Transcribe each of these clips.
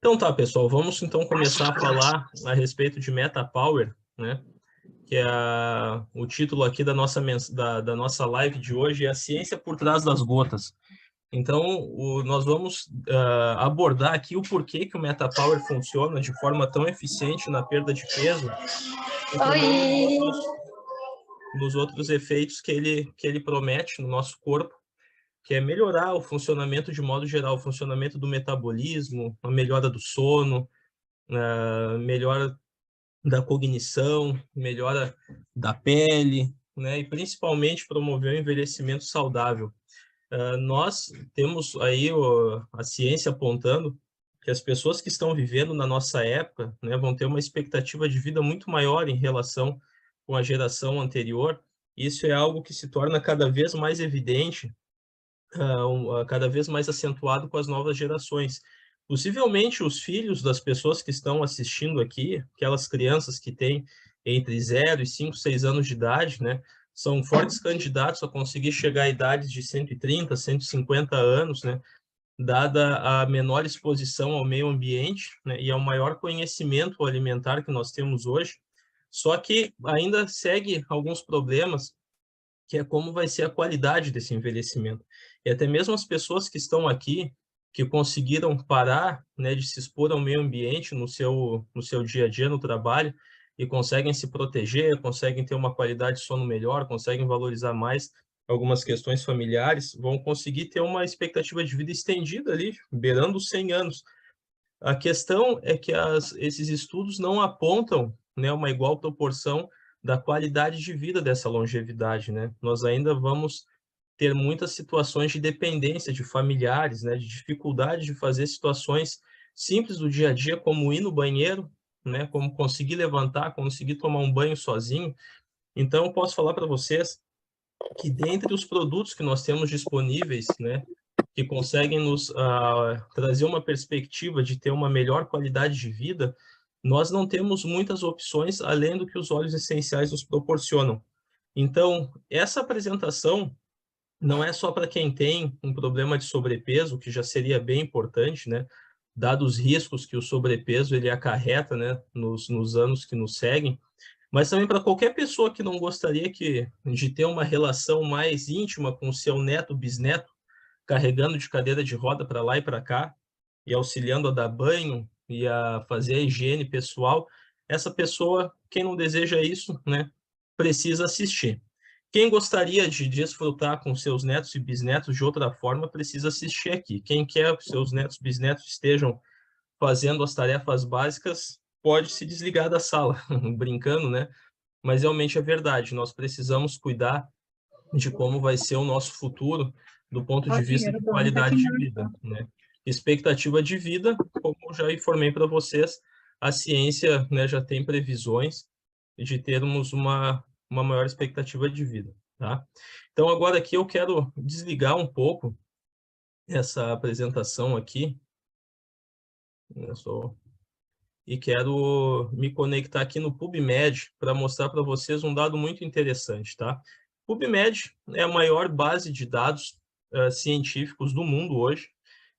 Então tá, pessoal, vamos então começar a falar a respeito de Meta Power, né? Que é o título aqui da nossa live de hoje, é a ciência por trás das gotas. Então, nós vamos abordar aqui o porquê que o Meta Power funciona de forma tão eficiente na perda de peso e também Oi! nos outros efeitos que ele promete no nosso corpo, que é melhorar o funcionamento de modo geral, o funcionamento do metabolismo, a melhora do sono, melhora da cognição, melhora da pele, né? E principalmente promover o envelhecimento saudável. Nós temos aí a ciência apontando que as pessoas que estão vivendo na nossa época, né, vão ter uma expectativa de vida muito maior em relação com a geração anterior. Isso é algo que se torna cada vez mais evidente, cada vez mais acentuado com as novas gerações. Possivelmente os filhos das pessoas que estão assistindo aqui, aquelas crianças que têm entre 0 e 5, 6 anos de idade, né, são fortes candidatos a conseguir chegar à idade de 130, 150 anos, né, dada a menor exposição ao meio ambiente, né, e ao maior conhecimento alimentar que nós temos hoje. Só que ainda segue alguns problemas, que é como vai ser a qualidade desse envelhecimento. E até mesmo as pessoas que estão aqui, que conseguiram parar, né, de se expor ao meio ambiente no seu dia a dia, no trabalho, e conseguem se proteger, conseguem ter uma qualidade de sono melhor, conseguem valorizar mais algumas questões familiares, vão conseguir ter uma expectativa de vida estendida ali, beirando os 100 anos. A questão é que esses estudos não apontam, né, uma igual proporção da qualidade de vida dessa longevidade, né? Nós ainda vamos ter muitas situações de dependência de familiares, né, de dificuldade de fazer situações simples do dia a dia, como ir no banheiro, né, como conseguir levantar, conseguir tomar um banho sozinho. Então, eu posso falar para vocês que dentre os produtos que nós temos disponíveis, né, que conseguem nos trazer uma perspectiva de ter uma melhor qualidade de vida, nós não temos muitas opções além do que os óleos essenciais nos proporcionam. Então, essa apresentação não é só para quem tem um problema de sobrepeso, que já seria bem importante, né? Dados os riscos que o sobrepeso ele acarreta, né, nos anos que nos seguem, mas também para qualquer pessoa que não gostaria de ter uma relação mais íntima com o seu neto, bisneto, carregando de cadeira de roda para lá e para cá, e auxiliando a dar banho e a fazer a higiene pessoal, essa pessoa, quem não deseja isso, né, precisa assistir. Quem gostaria de desfrutar com seus netos e bisnetos de outra forma, precisa assistir aqui. Quem quer que seus netos e bisnetos estejam fazendo as tarefas básicas, pode se desligar da sala, brincando, né? Mas realmente é verdade, nós precisamos cuidar de como vai ser o nosso futuro do ponto Ó, de o vista dinheiro de do homem tá aqui qualidade de na vida, conta. né? Expectativa de vida, como eu já informei para vocês, a ciência, né, já tem previsões de termos uma maior expectativa de vida, tá? Então, agora aqui eu quero desligar um pouco essa apresentação aqui, né, e quero me conectar aqui no PubMed para mostrar para vocês um dado muito interessante, tá? PubMed é a maior base de dados científicos do mundo hoje,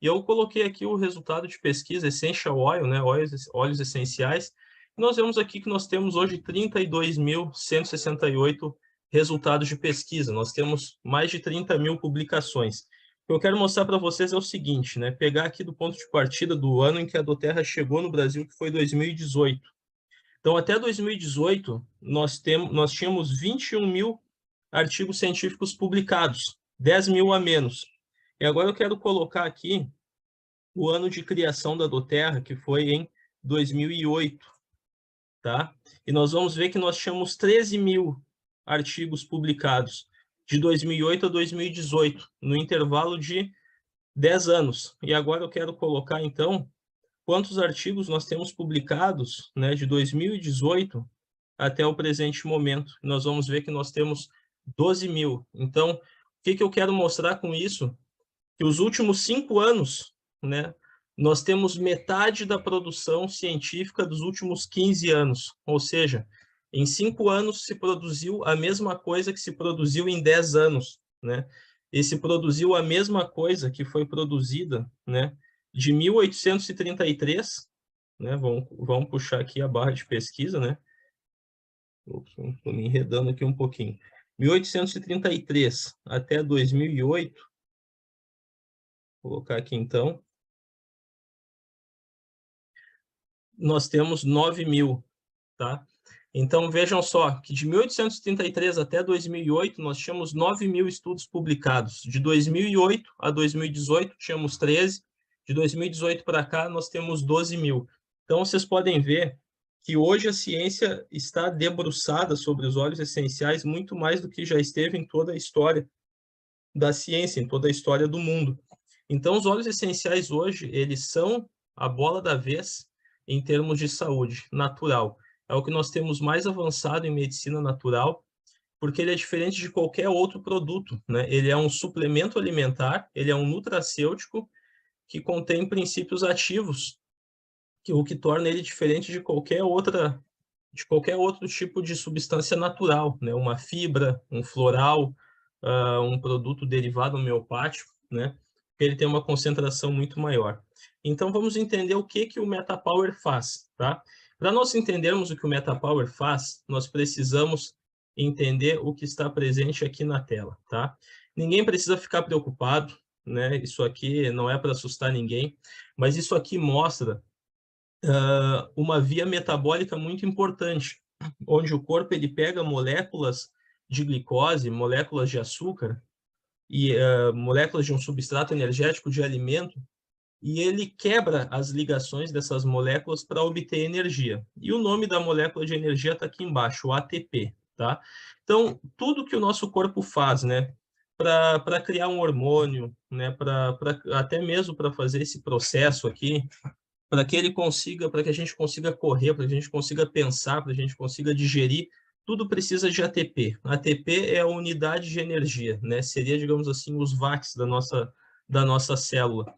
e eu coloquei aqui o resultado de pesquisa Essential Oil, né, óleos essenciais, e nós vemos aqui que nós temos hoje 32.168 resultados de pesquisa, nós temos mais de 30 mil publicações. O que eu quero mostrar para vocês é o seguinte, né? Pegar aqui do ponto de partida do ano em que a Doterra chegou no Brasil, que foi 2018. Então, até 2018, nós tínhamos 21 mil artigos científicos publicados, 10 mil a menos. E agora eu quero colocar aqui o ano de criação da Doterra, que foi em 2008, tá? E nós vamos ver que nós tínhamos 13 mil artigos publicados de 2008 a 2018, no intervalo de 10 anos. E agora eu quero colocar, então, quantos artigos nós temos publicados, né, de 2018 até o presente momento. Nós vamos ver que nós temos 12 mil. Então, o que eu quero mostrar com isso? Que os últimos 5 anos, né, nós temos metade da produção científica dos últimos 15 anos. Ou seja, em 5 anos se produziu a mesma coisa que se produziu em 10 anos, né? E se produziu a mesma coisa que foi produzida, né, de 1833, né? Vamos puxar aqui a barra de pesquisa, né? Estou me enredando aqui um pouquinho. 1833 até 2008, vou colocar aqui então, nós temos 9.000, tá? Então, vejam só, que de 1833 até 2008, nós tínhamos 9.000 estudos publicados. De 2008 a 2018, tínhamos 13. De 2018 para cá, nós temos 12.000. Então, vocês podem ver que hoje a ciência está debruçada sobre os óleos essenciais muito mais do que já esteve em toda a história da ciência, em toda a história do mundo. Então, os óleos essenciais hoje, eles são a bola da vez em termos de saúde natural. É o que nós temos mais avançado em medicina natural, porque ele é diferente de qualquer outro produto, né? Ele é um suplemento alimentar, ele é um nutracêutico que contém princípios ativos, o que torna ele diferente de qualquer outro tipo de substância natural, né? Uma fibra, um floral, um produto derivado homeopático, né? Porque ele tem uma concentração muito maior. Então, vamos entender o que o MetaPower faz, tá? Para nós entendermos o que o MetaPower faz, nós precisamos entender o que está presente aqui na tela, tá? Ninguém precisa ficar preocupado, né? Isso aqui não é para assustar ninguém, mas isso aqui mostra uma via metabólica muito importante, onde o corpo ele pega moléculas de glicose, moléculas de açúcar e moléculas de um substrato energético de alimento, e ele quebra as ligações dessas moléculas para obter energia. E o nome da molécula de energia está aqui embaixo, o ATP, tá? Então, tudo que o nosso corpo faz, né, para criar um hormônio, né, até mesmo para fazer esse processo aqui, para que ele consiga, para que a gente consiga correr, para que a gente consiga pensar, para que a gente consiga digerir, tudo precisa de ATP. ATP é a unidade de energia, né? Seria, digamos assim, os watts da nossa célula.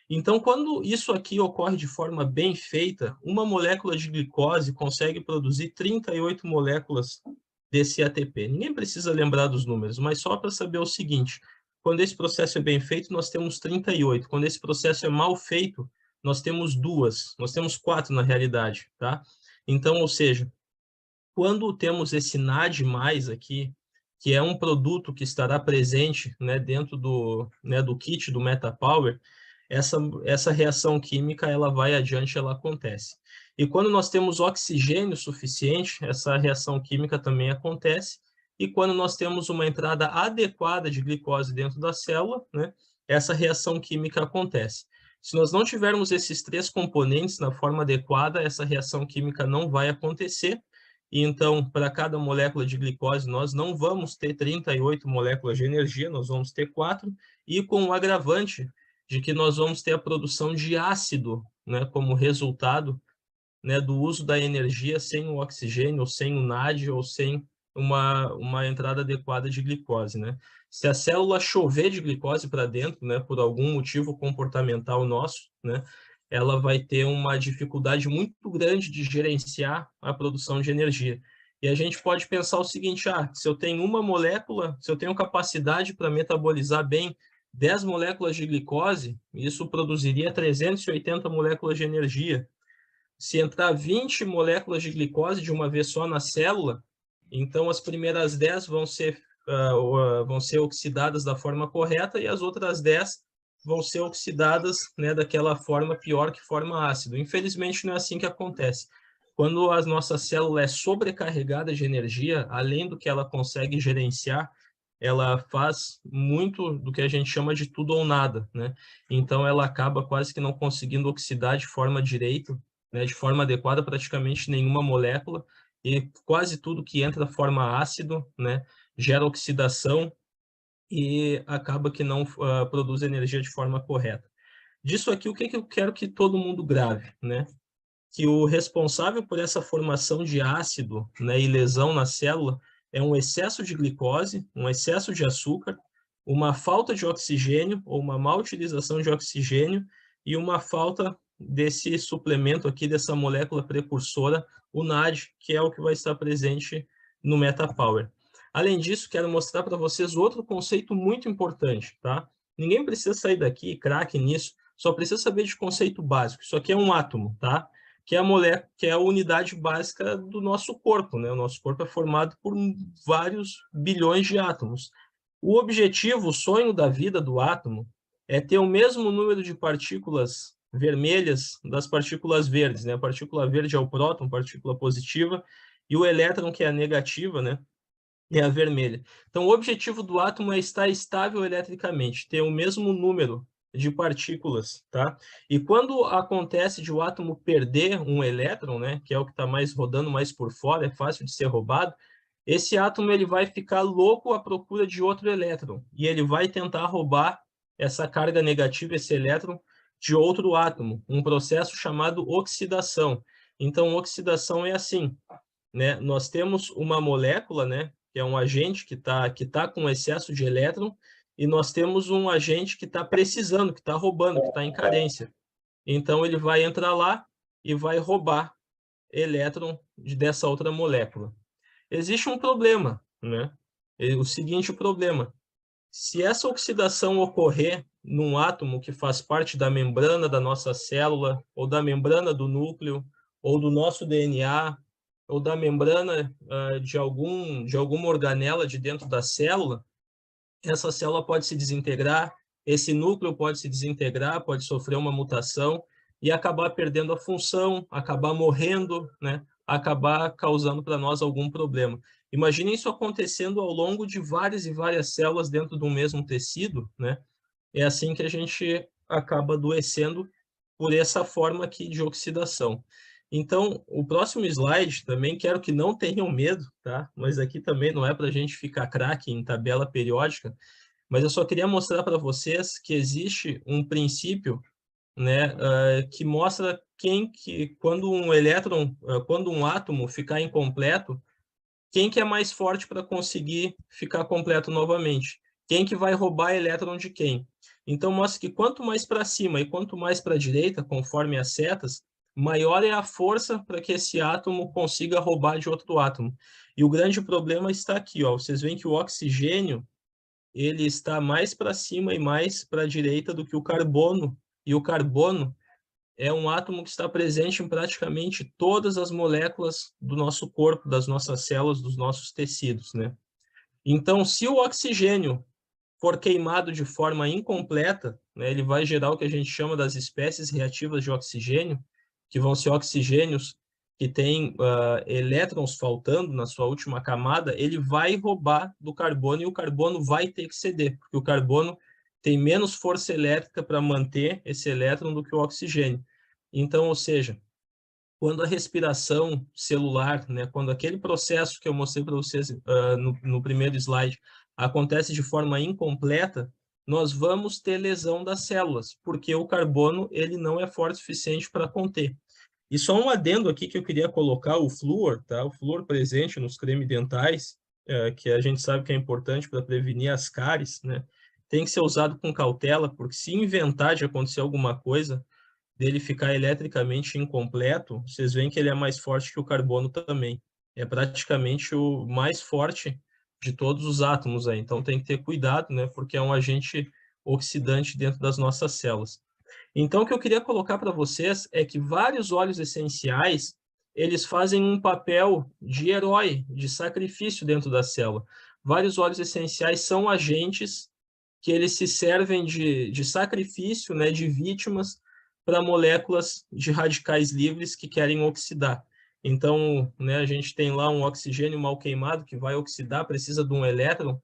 Então, quando isso aqui ocorre de forma bem feita, uma molécula de glicose consegue produzir 38 moléculas desse ATP. Ninguém precisa lembrar dos números, mas só para saber o seguinte: quando esse processo é bem feito, nós temos 38. Quando esse processo é mal feito, nós temos 2. Nós temos 4 na realidade, tá? Então, ou seja, quando temos esse NAD+, aqui, que é um produto que estará presente, né, dentro do kit do MetaPower, essa reação química ela vai adiante, ela acontece. E quando nós temos oxigênio suficiente, essa reação química também acontece. E quando nós temos uma entrada adequada de glicose dentro da célula, né, essa reação química acontece. Se nós não tivermos esses 3 componentes na forma adequada, essa reação química não vai acontecer. E então, para cada molécula de glicose, nós não vamos ter 38 moléculas de energia, nós vamos ter 4, e com o agravante de que nós vamos ter a produção de ácido, né, como resultado, né, do uso da energia sem o oxigênio, ou sem o NAD, ou sem uma entrada adequada de glicose, né? Se a célula chover de glicose para dentro, né, por algum motivo comportamental nosso, né, ela vai ter uma dificuldade muito grande de gerenciar a produção de energia. E a gente pode pensar o seguinte: se eu tenho uma molécula, se eu tenho capacidade para metabolizar bem 10 moléculas de glicose, isso produziria 380 moléculas de energia. Se entrar 20 moléculas de glicose de uma vez só na célula, então as primeiras 10 vão ser oxidadas da forma correta e as outras 10 vão ser oxidadas, né, daquela forma pior, que forma ácido. Infelizmente, não é assim que acontece. Quando a nossa célula é sobrecarregada de energia, além do que ela consegue gerenciar, ela faz muito do que a gente chama de tudo ou nada, né? Então, ela acaba quase que não conseguindo oxidar de forma direita, né, de forma adequada, praticamente nenhuma molécula, e quase tudo que entra da forma ácido, né, gera oxidação e acaba que não produz energia de forma correta. Disso aqui, o que eu quero que todo mundo grave, né? Que o responsável por essa formação de ácido, né, e lesão na célula é um excesso de glicose, um excesso de açúcar, uma falta de oxigênio ou uma má utilização de oxigênio e uma falta desse suplemento aqui, dessa molécula precursora, o NAD, que é o que vai estar presente no MetaPower. Além disso, quero mostrar para vocês outro conceito muito importante, tá? Ninguém precisa sair daqui craque nisso, só precisa saber de conceito básico. Isso aqui é um átomo, tá? Que é a molécula, que é a unidade básica do nosso corpo, né? O nosso corpo é formado por vários bilhões de átomos. O objetivo, o sonho da vida do átomo é ter o mesmo número de partículas vermelhas das partículas verdes, né? A partícula verde é o próton, partícula positiva, e o elétron, que é a negativa, né? É a vermelha. Então, o objetivo do átomo é estar estável eletricamente, ter o mesmo número de partículas, tá? E quando acontece de o átomo perder um elétron, né, que é o que está mais rodando mais por fora, é fácil de ser roubado, esse átomo ele vai ficar louco à procura de outro elétron e ele vai tentar roubar essa carga negativa, esse elétron, de outro átomo, um processo chamado oxidação. Então, oxidação é assim, né? Nós temos uma molécula, né, que é um agente que tá com excesso de elétron, e nós temos um agente que está precisando, que está roubando, que está em carência. Então, ele vai entrar lá e vai roubar elétron dessa outra molécula. Existe um problema, né? O seguinte problema: se essa oxidação ocorrer num átomo que faz parte da membrana da nossa célula, ou da membrana do núcleo, ou do nosso DNA, ou da membrana de alguma organela de dentro da célula, essa célula pode se desintegrar, esse núcleo pode se desintegrar, pode sofrer uma mutação e acabar perdendo a função, acabar morrendo, né? Acabar causando para nós algum problema. Imagine isso acontecendo ao longo de várias e várias células dentro de um mesmo tecido, né? É assim que a gente acaba adoecendo por essa forma aqui de oxidação. Então, o próximo slide também quero que não tenham medo, tá? Mas aqui também não é para a gente ficar craque em tabela periódica, mas eu só queria mostrar para vocês que existe um princípio, né, que mostra quando um elétron, quando um átomo ficar incompleto, quem que é mais forte para conseguir ficar completo novamente? Quem que vai roubar elétron de quem? Então, mostra que quanto mais para cima e quanto mais para a direita, conforme as setas, maior é a força para que esse átomo consiga roubar de outro átomo. E o grande problema está aqui, ó. Vocês veem que o oxigênio ele está mais para cima e mais para a direita do que o carbono. E o carbono é um átomo que está presente em praticamente todas as moléculas do nosso corpo, das nossas células, dos nossos tecidos, né? Então, se o oxigênio for queimado de forma incompleta, né, ele vai gerar o que a gente chama das espécies reativas de oxigênio, que vão ser oxigênios que têm elétrons faltando na sua última camada, ele vai roubar do carbono e o carbono vai ter que ceder, porque o carbono tem menos força elétrica para manter esse elétron do que o oxigênio. Então, ou seja, quando a respiração celular, né, quando aquele processo que eu mostrei para vocês no primeiro slide acontece de forma incompleta, nós vamos ter lesão das células, porque o carbono ele não é forte o suficiente para conter. E só um adendo aqui que eu queria colocar, o flúor, tá? O flúor presente nos cremes dentais, que a gente sabe que é importante para prevenir as cáries, né? Tem que ser usado com cautela, porque se inventar de acontecer alguma coisa, dele ficar eletricamente incompleto, vocês veem que ele é mais forte que o carbono também. É praticamente o mais forte de todos os átomos aí. Então tem que ter cuidado, né? Porque é um agente oxidante dentro das nossas células. Então, o que eu queria colocar para vocês é que vários óleos essenciais, eles fazem um papel de herói, de sacrifício dentro da célula. Vários óleos essenciais são agentes que eles se servem de sacrifício, né, de vítimas para moléculas de radicais livres que querem oxidar. Então, né, a gente tem lá um oxigênio mal queimado que vai oxidar, precisa de um elétron.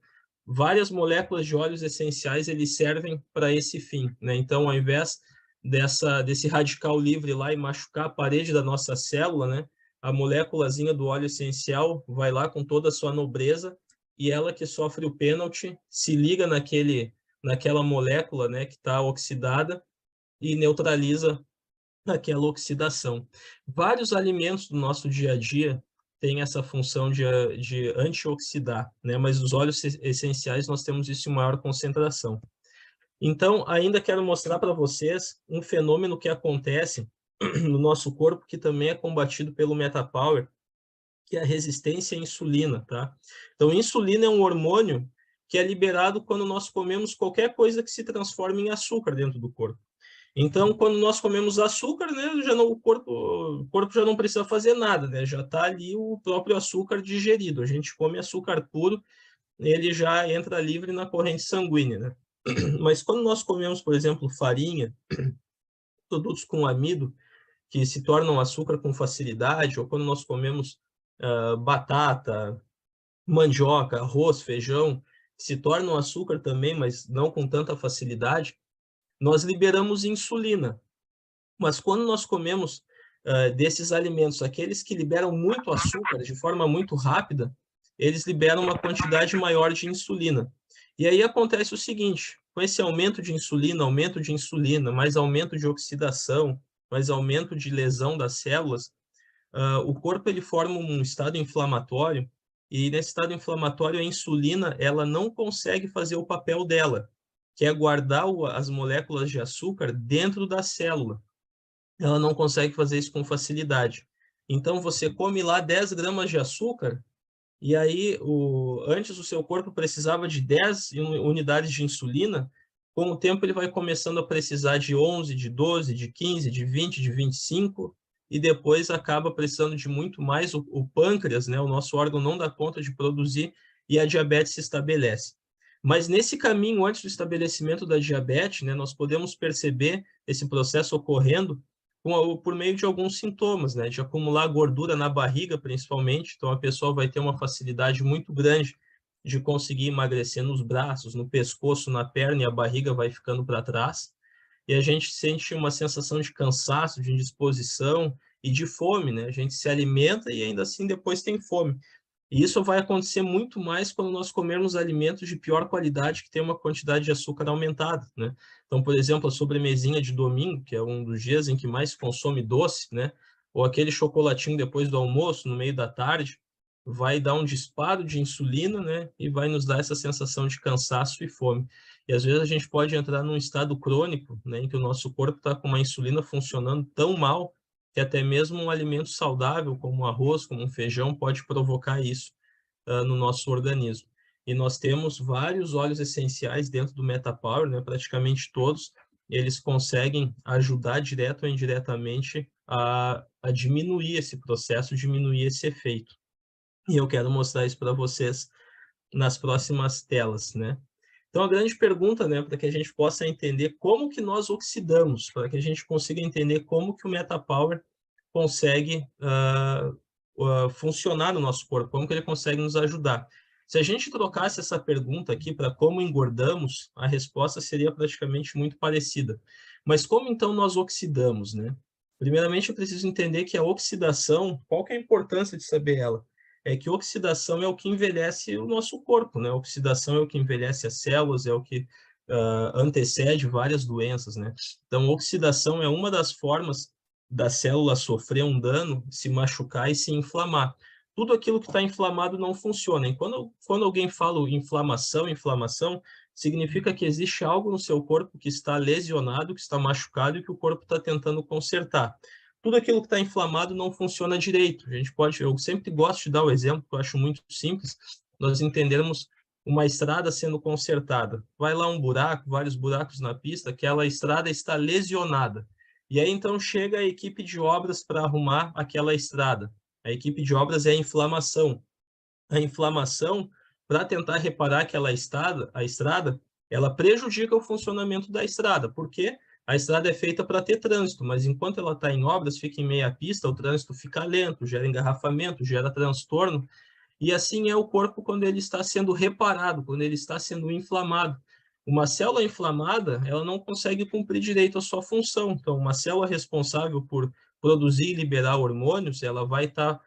Várias moléculas de óleos essenciais eles servem para esse fim, né? Então, ao invés desse radical livre lá e machucar a parede da nossa célula, né? A moléculazinha do óleo essencial vai lá com toda a sua nobreza e ela que sofre o pênalti se liga naquela molécula, né, que está oxidada e neutraliza aquela oxidação. Vários alimentos do nosso dia a dia têm essa função de antioxidar, né? Mas os óleos essenciais nós temos isso em maior concentração. Então, ainda quero mostrar para vocês um fenômeno que acontece no nosso corpo que também é combatido pelo MetaPower, que é a resistência à insulina, tá? Então, insulina é um hormônio que é liberado quando nós comemos qualquer coisa que se transforme em açúcar dentro do corpo. Então, quando nós comemos açúcar, né, o corpo já não precisa fazer nada, né? Já está ali o próprio açúcar digerido. A gente come açúcar puro, ele já entra livre na corrente sanguínea, né? Mas quando nós comemos, por exemplo, farinha, produtos com amido, que se tornam açúcar com facilidade, ou quando nós comemos batata, mandioca, arroz, feijão, que se tornam açúcar também, mas não com tanta facilidade, nós liberamos insulina. Mas quando nós comemos desses alimentos, aqueles que liberam muito açúcar de forma muito rápida, eles liberam uma quantidade maior de insulina. E aí acontece o seguinte, com esse aumento de insulina, mais aumento de oxidação, mais aumento de lesão das células, o corpo ele forma um estado inflamatório, e nesse estado inflamatório a insulina ela não consegue fazer o papel dela, que é guardar as moléculas de açúcar dentro da célula. Ela não consegue fazer isso com facilidade. Então você come lá 10 gramas de açúcar, e aí antes o seu corpo precisava de 10 unidades de insulina, com o tempo ele vai começando a precisar de 11, de 12, de 15, de 20, de 25, e depois acaba precisando de muito mais. O pâncreas, né, o nosso órgão, não dá conta de produzir e a diabetes se estabelece. Mas nesse caminho, antes do estabelecimento da diabetes, né, nós podemos perceber esse processo ocorrendo por meio de alguns sintomas, né? De acumular gordura na barriga, principalmente. Então, a pessoa vai ter uma facilidade muito grande de conseguir emagrecer nos braços, no pescoço, na perna, e a barriga vai ficando para trás. E a gente sente uma sensação de cansaço, de indisposição e de fome, né? A gente se alimenta e ainda assim depois tem fome. E isso vai acontecer muito mais quando nós comermos alimentos de pior qualidade que tem uma quantidade de açúcar aumentada, né? Então, por exemplo, a sobremesinha de domingo, que é um dos dias em que mais se consome doce, né? Ou aquele chocolatinho depois do almoço, no meio da tarde, vai dar um disparo de insulina, né? E vai nos dar essa sensação de cansaço e fome. E às vezes a gente pode entrar num estado crônico, né? Em que o nosso corpo está com uma insulina funcionando tão mal que até mesmo um alimento saudável, como o arroz, como um feijão, pode provocar isso no nosso organismo. E nós temos vários óleos essenciais dentro do MetaPower, né? Praticamente todos, eles conseguem ajudar direto ou indiretamente a diminuir esse processo, diminuir esse efeito. E eu quero mostrar isso para vocês nas próximas telas, né? Então, a grande pergunta, né, para que a gente possa entender como que nós oxidamos, para que a gente consiga entender como que o MetaPower consegue funcionar no nosso corpo, como que ele consegue nos ajudar. Se a gente trocasse essa pergunta aqui para como engordamos, a resposta seria praticamente muito parecida. Mas como então nós oxidamos, né? Primeiramente, eu preciso entender que a oxidação, qual que é a importância de saber ela? É que oxidação é o que envelhece o nosso corpo, né? A oxidação é o que envelhece as células, é o que antecede várias doenças, né? Então, oxidação é uma das formas da célula sofrer um dano, se machucar e se inflamar. Tudo aquilo que está inflamado não funciona. E quando alguém fala inflamação, significa que existe algo no seu corpo que está lesionado, que está machucado e que o corpo está tentando consertar. Tudo aquilo que está inflamado não funciona direito. Eu sempre gosto de dar o exemplo, que eu acho muito simples, nós entendermos uma estrada sendo consertada. Vai lá um buraco, vários buracos na pista, aquela estrada está lesionada. E aí então chega a equipe de obras para arrumar aquela estrada. A equipe de obras é a inflamação. A inflamação, para tentar reparar a estrada, ela prejudica o funcionamento da estrada, porque a estrada é feita para ter trânsito, mas enquanto ela está em obras, fica em meia pista, o trânsito fica lento, gera engarrafamento, gera transtorno, e assim é o corpo quando ele está sendo reparado, quando ele está sendo inflamado. Uma célula inflamada, ela não consegue cumprir direito a sua função. Então, uma célula responsável por produzir e liberar hormônios, ela vai estar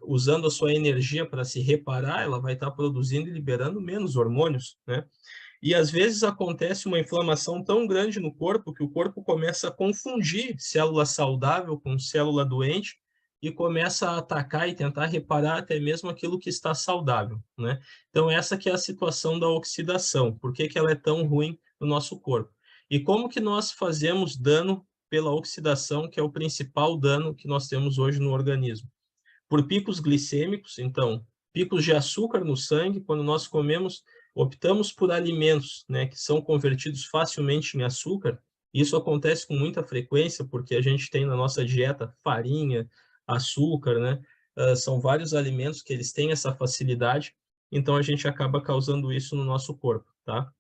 usando a sua energia para se reparar, ela vai estar produzindo e liberando menos hormônios, né? E às vezes acontece uma inflamação tão grande no corpo que o corpo começa a confundir célula saudável com célula doente e começa a atacar e tentar reparar até mesmo aquilo que está saudável, né? Então essa que é a situação da oxidação. Por que que ela é tão ruim no nosso corpo? E como que nós fazemos dano pela oxidação, que é o principal dano que nós temos hoje no organismo? Por picos glicêmicos, então, picos de açúcar no sangue, quando nós comemos, optamos por alimentos, né, que são convertidos facilmente em açúcar, Isso acontece com muita frequência porque a gente tem na nossa dieta farinha, açúcar, né? São vários alimentos que eles têm essa facilidade, então a gente acaba causando isso no nosso corpo, tá?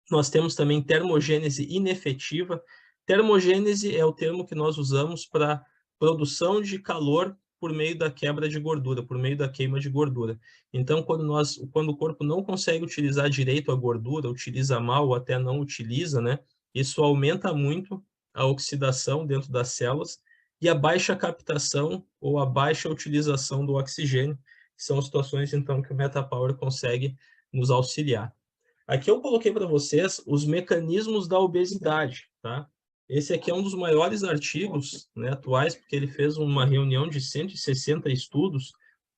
Nós temos também termogênese inefetiva. Termogênese é o termo que nós usamos para produção de calor por meio da quebra de gordura, por meio da queima de gordura. Então, quando o corpo não consegue utilizar direito a gordura, utiliza mal ou até não utiliza, né? Isso aumenta muito a oxidação dentro das células e a baixa captação ou a baixa utilização do oxigênio, que são situações, então, que o MetaPower consegue nos auxiliar. Aqui eu coloquei para vocês os mecanismos da obesidade, tá? Esse aqui é um dos maiores artigos, né, atuais, porque ele fez uma reunião de 160 estudos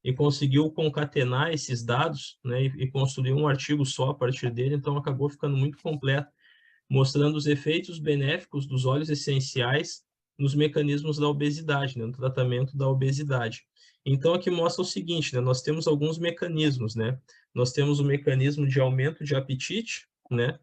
e conseguiu concatenar esses dados, né, e construir um artigo só a partir dele, então acabou ficando muito completo, mostrando os efeitos benéficos dos óleos essenciais nos mecanismos da obesidade, né, no tratamento da obesidade. Então, aqui mostra o seguinte, né, nós temos alguns mecanismos, né? Nós temos o mecanismo de aumento de apetite, né?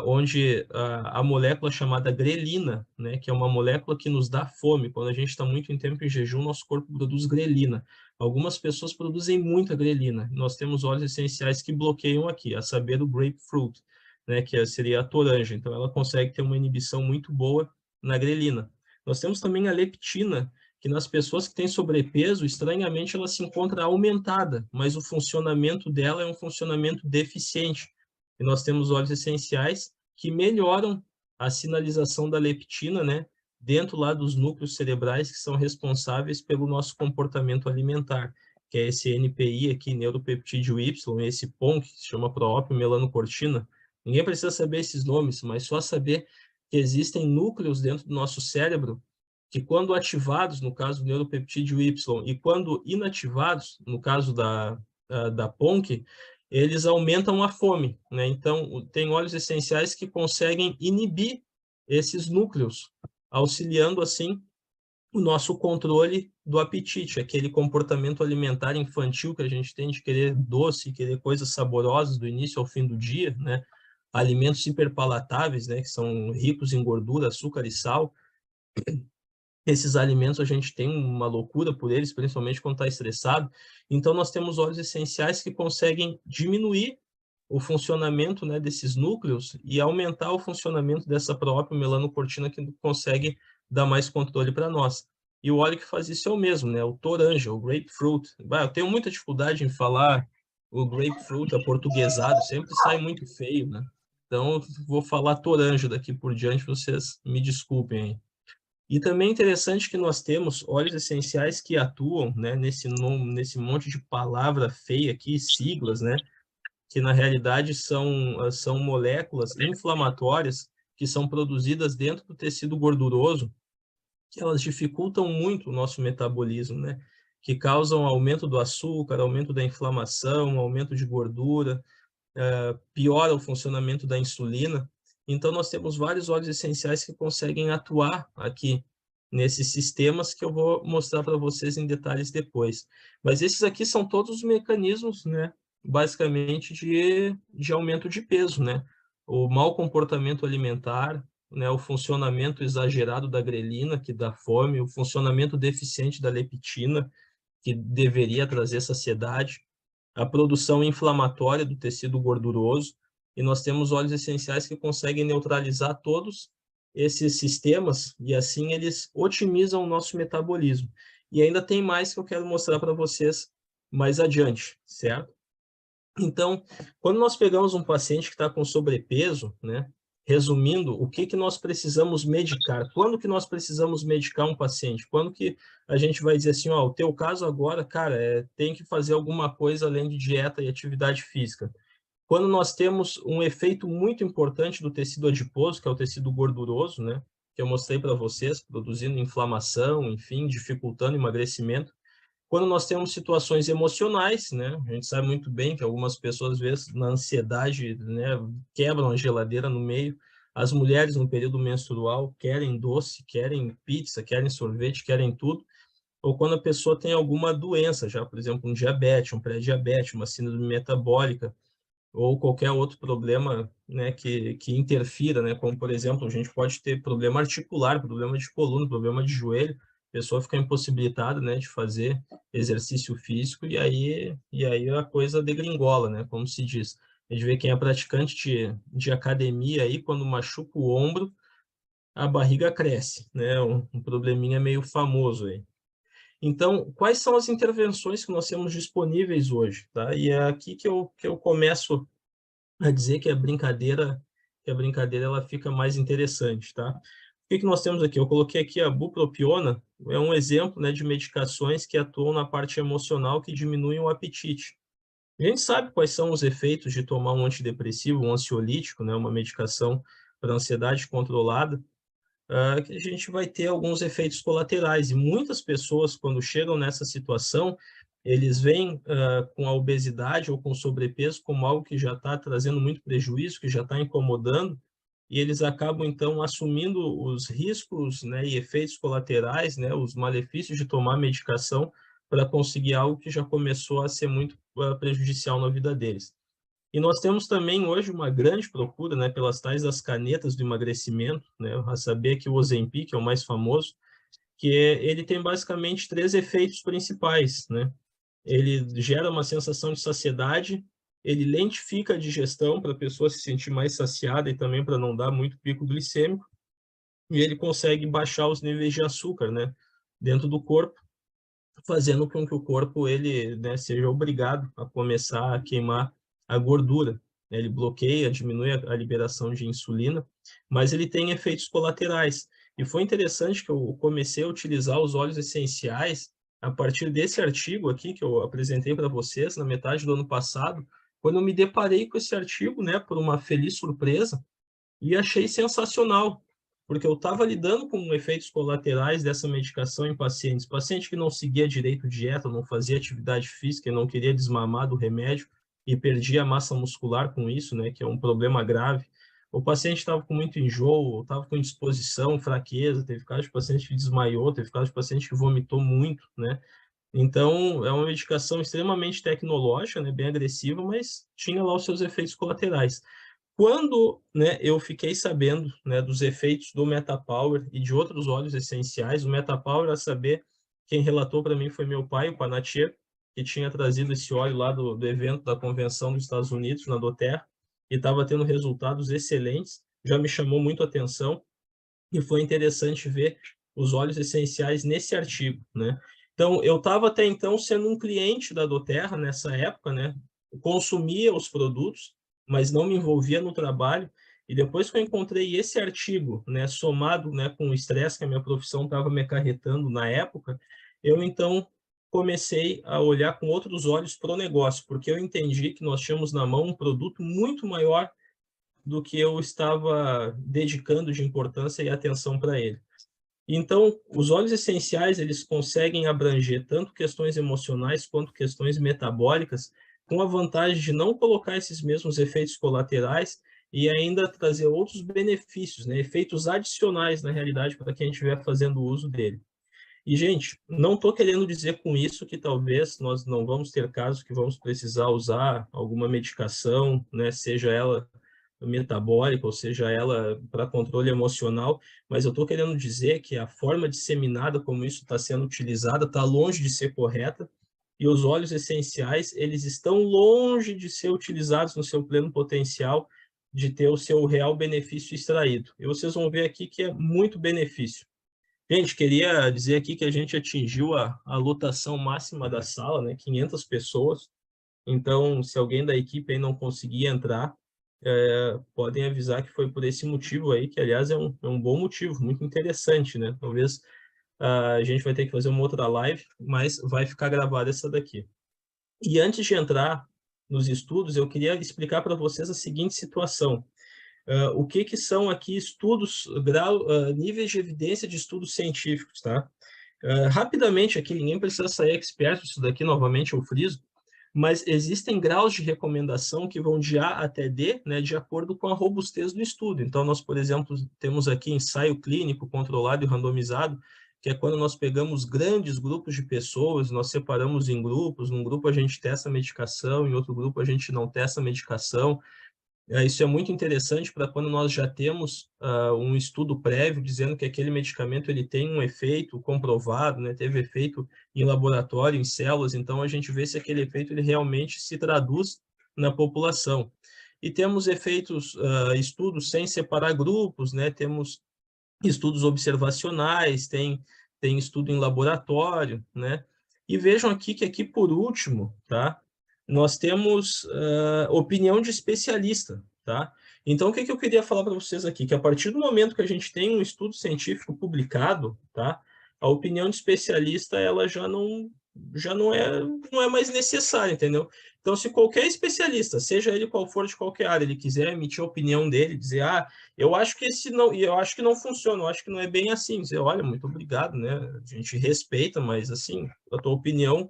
Onde a molécula chamada grelina, né, que é uma molécula que nos dá fome. Quando a gente está muito em tempo em jejum, nosso corpo produz grelina. Algumas pessoas produzem muita grelina. Nós temos óleos essenciais que bloqueiam aqui, a saber, o grapefruit, né, que seria a toranja. Então, ela consegue ter uma inibição muito boa na grelina. Nós temos também a leptina, que nas pessoas que têm sobrepeso, estranhamente, ela se encontra aumentada, mas o funcionamento dela é um funcionamento deficiente. E nós temos óleos essenciais que melhoram a sinalização da leptina, né, dentro lá dos núcleos cerebrais que são responsáveis pelo nosso comportamento alimentar, que é esse NPI aqui, neuropeptídeo Y, esse PON, que se chama proópio melanocortina. Ninguém precisa saber esses nomes, mas só saber que existem núcleos dentro do nosso cérebro que, quando ativados, no caso do neuropeptídeo Y, e quando inativados, no caso da PONC, eles aumentam a fome, né? Então, tem óleos essenciais que conseguem inibir esses núcleos, auxiliando, assim, o nosso controle do apetite, aquele comportamento alimentar infantil que a gente tem de querer doce, querer coisas saborosas do início ao fim do dia, né? Alimentos hiperpalatáveis, né? Que são ricos em gordura, açúcar e sal. Esses alimentos a gente tem uma loucura por eles, principalmente quando está estressado. Então, nós temos óleos essenciais que conseguem diminuir o funcionamento, né, desses núcleos e aumentar o funcionamento dessa própria melanocortina que consegue dar mais controle para nós. E o óleo que faz isso é o mesmo, né, o toranja, o grapefruit. Eu tenho muita dificuldade em falar o grapefruit aportuguesado, sempre sai muito feio, né? Então, vou falar toranja daqui por diante, vocês me desculpem aí. E também é interessante que nós temos óleos essenciais que atuam, né, nesse monte de palavra feia aqui, siglas, né, que na realidade são moléculas inflamatórias que são produzidas dentro do tecido gorduroso, que elas dificultam muito o nosso metabolismo, né, que causam aumento do açúcar, aumento da inflamação, aumento de gordura, piora o funcionamento da insulina. Então, nós temos vários óleos essenciais que conseguem atuar aqui nesses sistemas que eu vou mostrar para vocês em detalhes depois. Mas esses aqui são todos os mecanismos, né, basicamente, de aumento de peso, né? O mau comportamento alimentar, né, o funcionamento exagerado da grelina, que dá fome, o funcionamento deficiente da leptina, que deveria trazer saciedade, a produção inflamatória do tecido gorduroso, e nós temos óleos essenciais que conseguem neutralizar todos esses sistemas, e assim eles otimizam o nosso metabolismo. E ainda tem mais que eu quero mostrar para vocês mais adiante, certo? Então, quando nós pegamos um paciente que está com sobrepeso, né, resumindo, o que nós precisamos medicar? Quando que nós precisamos medicar um paciente? Quando que a gente vai dizer assim, ó, o teu caso agora, cara, tem que fazer alguma coisa além de dieta e atividade física. Quando nós temos um efeito muito importante do tecido adiposo, que é o tecido gorduroso, né, que eu mostrei para vocês, produzindo inflamação, enfim, dificultando o emagrecimento. Quando nós temos situações emocionais, né, a gente sabe muito bem que algumas pessoas, às vezes, na ansiedade, né, quebram a geladeira no meio. As mulheres, no período menstrual, querem doce, querem pizza, querem sorvete, querem tudo. Ou quando a pessoa tem alguma doença, já, por exemplo, um diabetes, um pré-diabetes, uma síndrome metabólica, ou qualquer outro problema, né, que interfira, né, como, por exemplo, a gente pode ter problema articular, problema de coluna, problema de joelho, a pessoa fica impossibilitada, né, de fazer exercício físico, e aí a coisa degringola, né, como se diz. A gente vê quem é praticante de academia aí, quando machuca o ombro, a barriga cresce, né, um probleminha meio famoso aí. Então, quais são as intervenções que nós temos disponíveis hoje, tá? E é aqui que eu começo a dizer que a brincadeira ela fica mais interessante, tá? O que nós temos aqui? Eu coloquei aqui a bupropiona, é um exemplo, né, de medicações que atuam na parte emocional que diminuem o apetite. A gente sabe quais são os efeitos de tomar um antidepressivo, um ansiolítico, né, uma medicação para ansiedade controlada, que a gente vai ter alguns efeitos colaterais. E muitas pessoas, quando chegam nessa situação, eles vêm com a obesidade ou com o sobrepeso como algo que já está trazendo muito prejuízo, que já está incomodando, e eles acabam, então, assumindo os riscos, né, e efeitos colaterais, né, os malefícios de tomar medicação para conseguir algo que já começou a ser muito prejudicial na vida deles. E nós temos também hoje uma grande procura, né, pelas tais das canetas do emagrecimento, né, a saber que o Ozempic é o mais famoso, ele tem basicamente 3 efeitos principais, né? Ele gera uma sensação de saciedade, ele lentifica a digestão para a pessoa se sentir mais saciada e também para não dar muito pico glicêmico, e ele consegue baixar os níveis de açúcar, né, dentro do corpo, fazendo com que o corpo ele, né, seja obrigado a começar a queimar a gordura, né? Ele bloqueia, diminui a liberação de insulina, mas ele tem efeitos colaterais. E foi interessante que eu comecei a utilizar os óleos essenciais a partir desse artigo aqui que eu apresentei para vocês na metade do ano passado, quando eu me deparei com esse artigo, né, por uma feliz surpresa, e achei sensacional, porque eu estava lidando com efeitos colaterais dessa medicação em pacientes. Paciente que não seguia direito dieta, não fazia atividade física e não queria desmamar do remédio e perdia massa muscular com isso, né, que é um problema grave. O paciente estava com muito enjoo, estava com indisposição, fraqueza, teve caso de paciente que desmaiou, teve caso de paciente que vomitou muito, né? Então, é uma medicação extremamente tecnológica, né, bem agressiva, mas tinha lá os seus efeitos colaterais. Quando, né, eu fiquei sabendo, né, dos efeitos do Metapower e de outros óleos essenciais, o Metapower, a saber, quem relatou para mim foi meu pai, o Panatier, que tinha trazido esse óleo lá do evento da convenção dos Estados Unidos, na Doterra, e estava tendo resultados excelentes, já me chamou muito a atenção, e foi interessante ver os óleos essenciais nesse artigo, né? Então, eu estava até então sendo um cliente da Doterra nessa época, né? Eu consumia os produtos, mas não me envolvia no trabalho. E depois que eu encontrei esse artigo, né, somado, né, com o estresse que a minha profissão estava me acarretando na época, eu então comecei a olhar com outros olhos para o negócio, porque eu entendi que nós tínhamos na mão um produto muito maior do que eu estava dedicando de importância e atenção para ele. Então, os óleos essenciais, eles conseguem abranger tanto questões emocionais quanto questões metabólicas, com a vantagem de não colocar esses mesmos efeitos colaterais e ainda trazer outros benefícios, né? Efeitos adicionais, na realidade, para quem estiver fazendo uso dele. E, gente, não estou querendo dizer com isso que talvez nós não vamos ter casos que vamos precisar usar alguma medicação, né? Seja ela metabólica, ou seja, ela para controle emocional, mas eu estou querendo dizer que a forma disseminada como isso está sendo utilizada está longe de ser correta, e os óleos essenciais, eles estão longe de ser utilizados no seu pleno potencial, de ter o seu real benefício extraído. E vocês vão ver aqui que é muito benefício. Gente, queria dizer aqui que a gente atingiu a lotação máxima da sala, né? 500 pessoas. Então, se alguém da equipe aí não conseguir entrar, podem avisar que foi por esse motivo aí, que aliás é um bom motivo, muito interessante, né? Talvez a gente vai ter que fazer uma outra live, mas vai ficar gravada essa daqui. E antes de entrar nos estudos, eu queria explicar para vocês a seguinte situação. O que são aqui estudos, níveis de evidência de estudos científicos, tá? Rapidamente aqui, ninguém precisa sair expert disso daqui, novamente eu friso, mas existem graus de recomendação que vão de A até D, né, de acordo com a robustez do estudo. Então, nós, por exemplo, temos aqui ensaio clínico controlado e randomizado, que é quando nós pegamos grandes grupos de pessoas, nós separamos em grupos, num grupo a gente testa a medicação, em outro grupo a gente não testa a medicação. Isso é muito interessante para quando nós já temos um estudo prévio dizendo que aquele medicamento ele tem um efeito comprovado, né? Teve efeito em laboratório, em células, então a gente vê se aquele efeito ele realmente se traduz na população. E temos efeitos, estudos sem separar grupos, né? Temos estudos observacionais, tem estudo em laboratório, né? E vejam aqui que aqui por último, tá? Nós temos opinião de especialista, tá? Então, o que eu queria falar para vocês aqui? Que a partir do momento que a gente tem um estudo científico publicado, tá? A opinião de especialista, ela já não é mais necessária, entendeu? Então, se qualquer especialista, seja ele qual for de qualquer área, ele quiser emitir a opinião dele, dizer, eu acho que eu acho que não funciona, eu acho que não é bem assim. Dizer, olha, muito obrigado, né? A gente respeita, mas assim, a tua opinião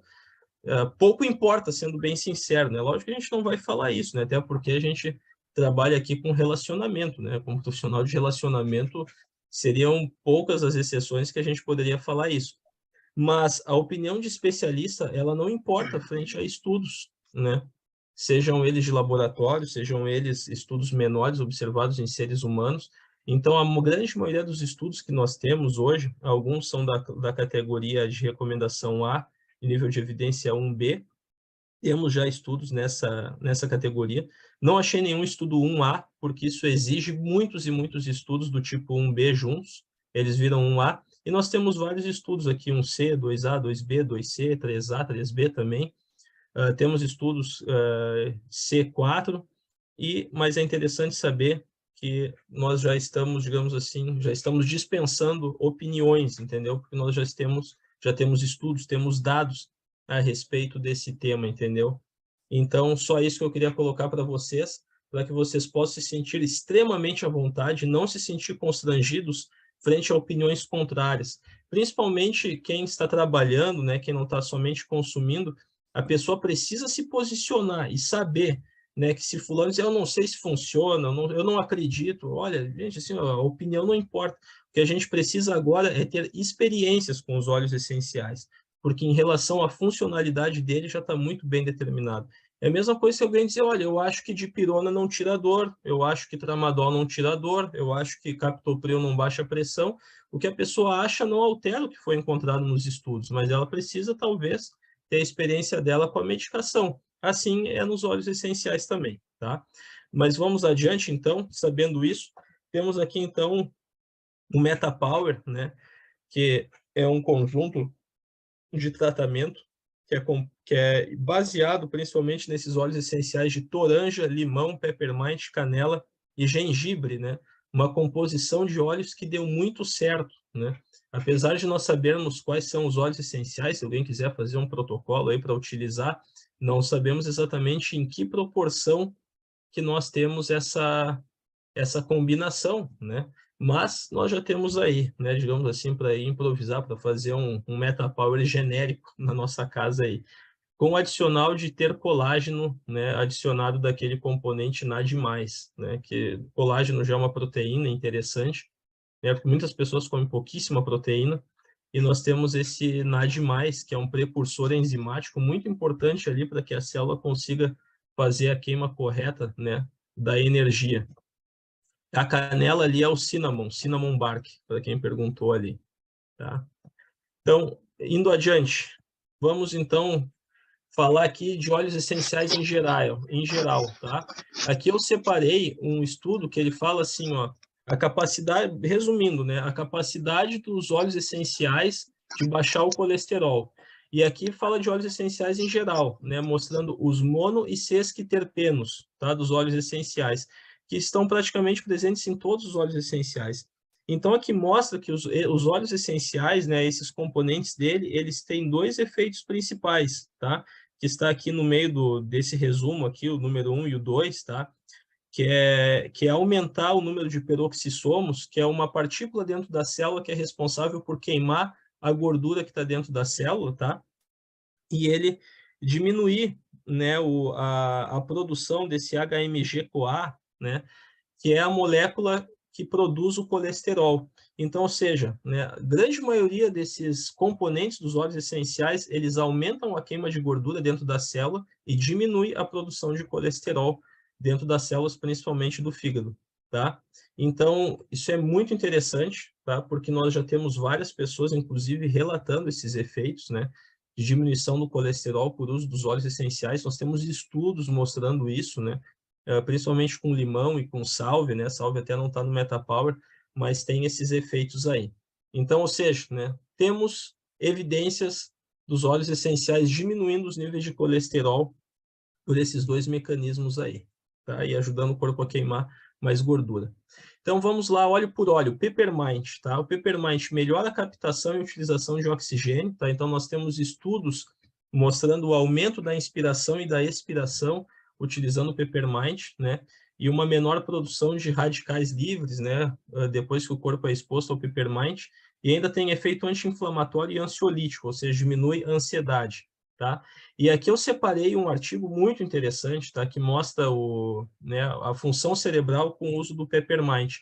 pouco importa, sendo bem sincero, né? Lógico que a gente não vai falar isso, né? Até porque a gente trabalha aqui com relacionamento, né? Como profissional de relacionamento, seriam poucas as exceções que a gente poderia falar isso. Mas a opinião de especialista, ela não importa frente a estudos, né? Sejam eles de laboratório, sejam eles estudos menores observados em seres humanos. Então, a grande maioria dos estudos que nós temos hoje, alguns são da categoria de recomendação A, nível de evidência 1B, temos já estudos nessa categoria. Não achei nenhum estudo 1A, porque isso exige muitos e muitos estudos do tipo 1B juntos, eles viram 1A, e nós temos vários estudos aqui, 1C, 2A, 2B, 2C, 3A, 3B também. Temos estudos C4, mas é interessante saber que nós já estamos, digamos assim, já estamos dispensando opiniões, entendeu? Porque nós já temos estudos, temos dados a respeito desse tema, entendeu? Então, só isso que eu queria colocar para vocês, para que vocês possam se sentir extremamente à vontade, não se sentir constrangidos frente a opiniões contrárias. Principalmente quem está trabalhando, né, quem não está somente consumindo, a pessoa precisa se posicionar e saber, né, que se fulano dizer, eu não sei se funciona, eu não acredito, olha, gente, assim, a opinião não importa. O que a gente precisa agora é ter experiências com os óleos essenciais, porque em relação à funcionalidade dele já está muito bem determinado. É a mesma coisa se alguém dizer, olha, eu acho que dipirona não tira dor, eu acho que tramadol não tira dor, eu acho que captopril não baixa a pressão. O que a pessoa acha não altera o que foi encontrado nos estudos, mas ela precisa, talvez, ter a experiência dela com a medicação. Assim é nos óleos essenciais também, tá? Mas vamos adiante, então, sabendo isso, temos aqui, então, o MetaPower, né? Que é um conjunto de tratamento que é baseado principalmente nesses óleos essenciais de toranja, limão, peppermint, canela e gengibre, né? Uma composição de óleos que deu muito certo, né? Apesar de nós sabermos quais são os óleos essenciais, se alguém quiser fazer um protocolo aí para utilizar, não sabemos exatamente em que proporção que nós temos essa combinação, né? Mas nós já temos aí, né, digamos assim, para improvisar, para fazer um MetaPower genérico na nossa casa aí, com o adicional de ter colágeno, né, adicionado daquele componente NAD+, né, que colágeno já é uma proteína interessante, né, porque muitas pessoas comem pouquíssima proteína, e nós temos esse NAD+, que é um precursor enzimático muito importante ali para que a célula consiga fazer a queima correta, né, da energia. A canela ali é o cinnamon bark, para quem perguntou ali, tá? Então, indo adiante, vamos então falar aqui de óleos essenciais em geral, tá? Aqui eu separei um estudo que ele fala assim, ó, a capacidade, resumindo, né, a capacidade dos óleos essenciais de baixar o colesterol. E aqui fala de óleos essenciais em geral, né, mostrando os mono e sesquiterpenos, tá, dos óleos essenciais, que estão praticamente presentes em todos os óleos essenciais. Então, aqui mostra que os óleos essenciais, né, esses componentes dele, eles têm dois efeitos principais, tá? Que está aqui no meio desse resumo aqui, o número 1 e o 2, tá? Que é aumentar o número de peroxissomos, que é uma partícula dentro da célula que é responsável por queimar a gordura que está dentro da célula, tá? E ele diminuir, né, a produção desse HMG-CoA, né, que é a molécula que produz o colesterol. Então, ou seja, né, a grande maioria desses componentes dos óleos essenciais, eles aumentam a queima de gordura dentro da célula e diminui a produção de colesterol dentro das células, principalmente do fígado, tá? Então, isso é muito interessante, tá? Porque nós já temos várias pessoas, inclusive, relatando esses efeitos, né? De diminuição do colesterol por uso dos óleos essenciais. Nós temos estudos mostrando isso, né? Principalmente com limão e com salve, né? Salve até não está no MetaPower, mas tem esses efeitos aí. Então, ou seja, né? Temos evidências dos óleos essenciais diminuindo os níveis de colesterol por esses dois mecanismos aí, tá? E ajudando o corpo a queimar mais gordura. Então vamos lá, óleo por óleo, Peppermint, tá? O Peppermint melhora a captação e utilização de oxigênio, tá? Então nós temos estudos mostrando o aumento da inspiração e da expiração utilizando o Peppermint, né? E uma menor produção de radicais livres, né? Depois que o corpo é exposto ao Peppermint, e ainda tem efeito anti-inflamatório e ansiolítico, ou seja, diminui a ansiedade, tá? E aqui eu separei um artigo muito interessante, tá? Que mostra né, a função cerebral com o uso do Peppermint.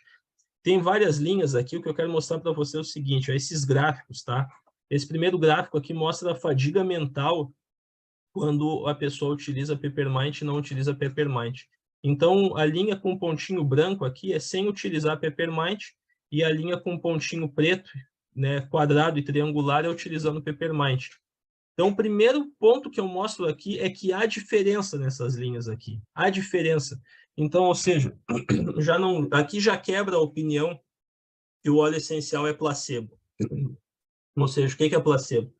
Tem várias linhas aqui, o que eu quero mostrar para você é o seguinte, ó, esses gráficos, tá? Esse primeiro gráfico aqui mostra a fadiga mental quando a pessoa utiliza Peppermint e não utiliza Peppermint. Então, a linha com pontinho branco aqui é sem utilizar Peppermint, e a linha com pontinho preto, né, quadrado e triangular, é utilizando Peppermint. Então, o primeiro ponto que eu mostro aqui é que há diferença nessas linhas aqui. Há diferença. Então, ou seja, aqui já quebra a opinião que o óleo essencial é placebo. Ou seja, o que é placebo?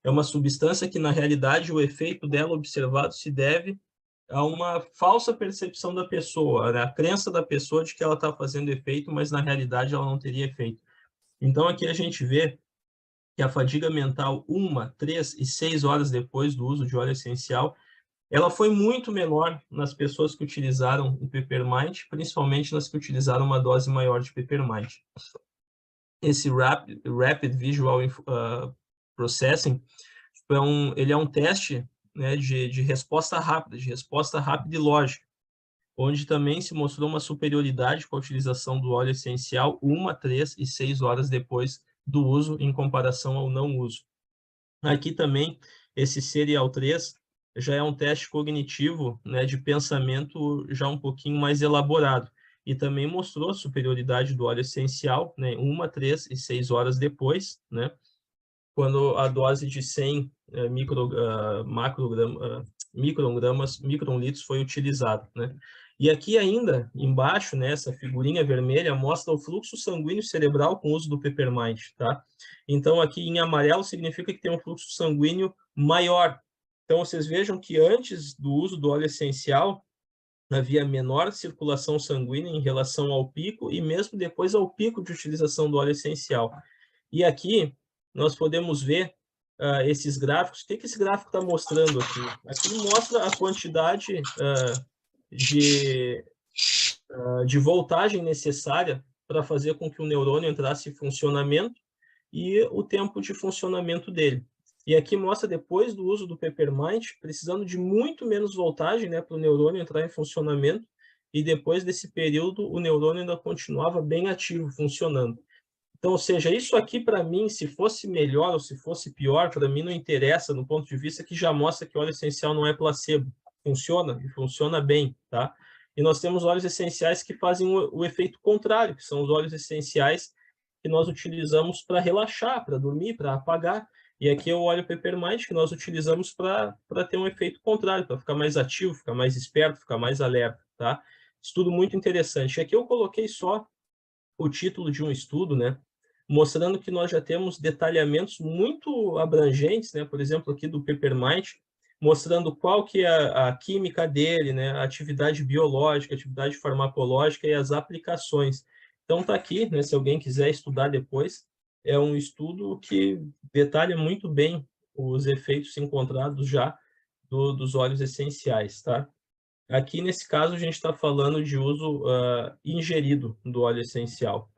É uma substância que, na realidade, o efeito dela observado se deve a uma falsa percepção da pessoa, né? A crença da pessoa de que ela está fazendo efeito, mas, na realidade, ela não teria efeito. Então, aqui a gente vê que a fadiga mental 1, 3 e 6 horas depois do uso de óleo essencial, ela foi muito menor nas pessoas que utilizaram o Peppermint, principalmente nas que utilizaram uma dose maior de Peppermint. Esse Rapid Visual Processing, ele é um teste, né, de resposta rápida e lógica, onde também se mostrou uma superioridade com a utilização do óleo essencial 1, 3 e 6 horas depois do uso em comparação ao não uso. Aqui também, esse Serial 3 já é um teste cognitivo, né, de pensamento já um pouquinho mais elaborado. E também mostrou a superioridade do óleo essencial, né, 1, 3 e 6 horas depois, né, quando a dose de 100 microlitros foi utilizada, né? E aqui ainda, embaixo, nessa figurinha vermelha, mostra o fluxo sanguíneo cerebral com o uso do Peppermint, tá? Então, aqui em amarelo significa que tem um fluxo sanguíneo maior. Então, vocês vejam que antes do uso do óleo essencial, havia menor circulação sanguínea em relação ao pico e mesmo depois ao pico de utilização do óleo essencial. E aqui nós podemos ver esses gráficos. O que esse gráfico está mostrando aqui? Aqui mostra a quantidade de voltagem necessária para fazer com que o neurônio entrasse em funcionamento e o tempo de funcionamento dele. E aqui mostra depois do uso do Peppermint, precisando de muito menos voltagem, né, para o neurônio entrar em funcionamento, e depois desse período o neurônio ainda continuava bem ativo, funcionando. Então, ou seja, isso aqui para mim, se fosse melhor ou se fosse pior, para mim não interessa, no ponto de vista que já mostra que o óleo essencial não é placebo. Funciona, e funciona bem, tá? E nós temos óleos essenciais que fazem o efeito contrário, que são os óleos essenciais que nós utilizamos para relaxar, para dormir, para apagar. E aqui é o óleo Peppermint que nós utilizamos para ter um efeito contrário, para ficar mais ativo, ficar mais esperto, ficar mais alerta, tá? Estudo muito interessante. Aqui eu coloquei só o título de um estudo, né? Mostrando que nós já temos detalhamentos muito abrangentes, né? Por exemplo, aqui do Peppermint, mostrando qual que é a química dele, né? A atividade biológica, a atividade farmacológica e as aplicações. Então tá aqui, né? Se alguém quiser estudar depois, é um estudo que detalha muito bem os efeitos encontrados já dos óleos essenciais, tá? Aqui, nesse caso, a gente está falando de uso ingerido do óleo essencial.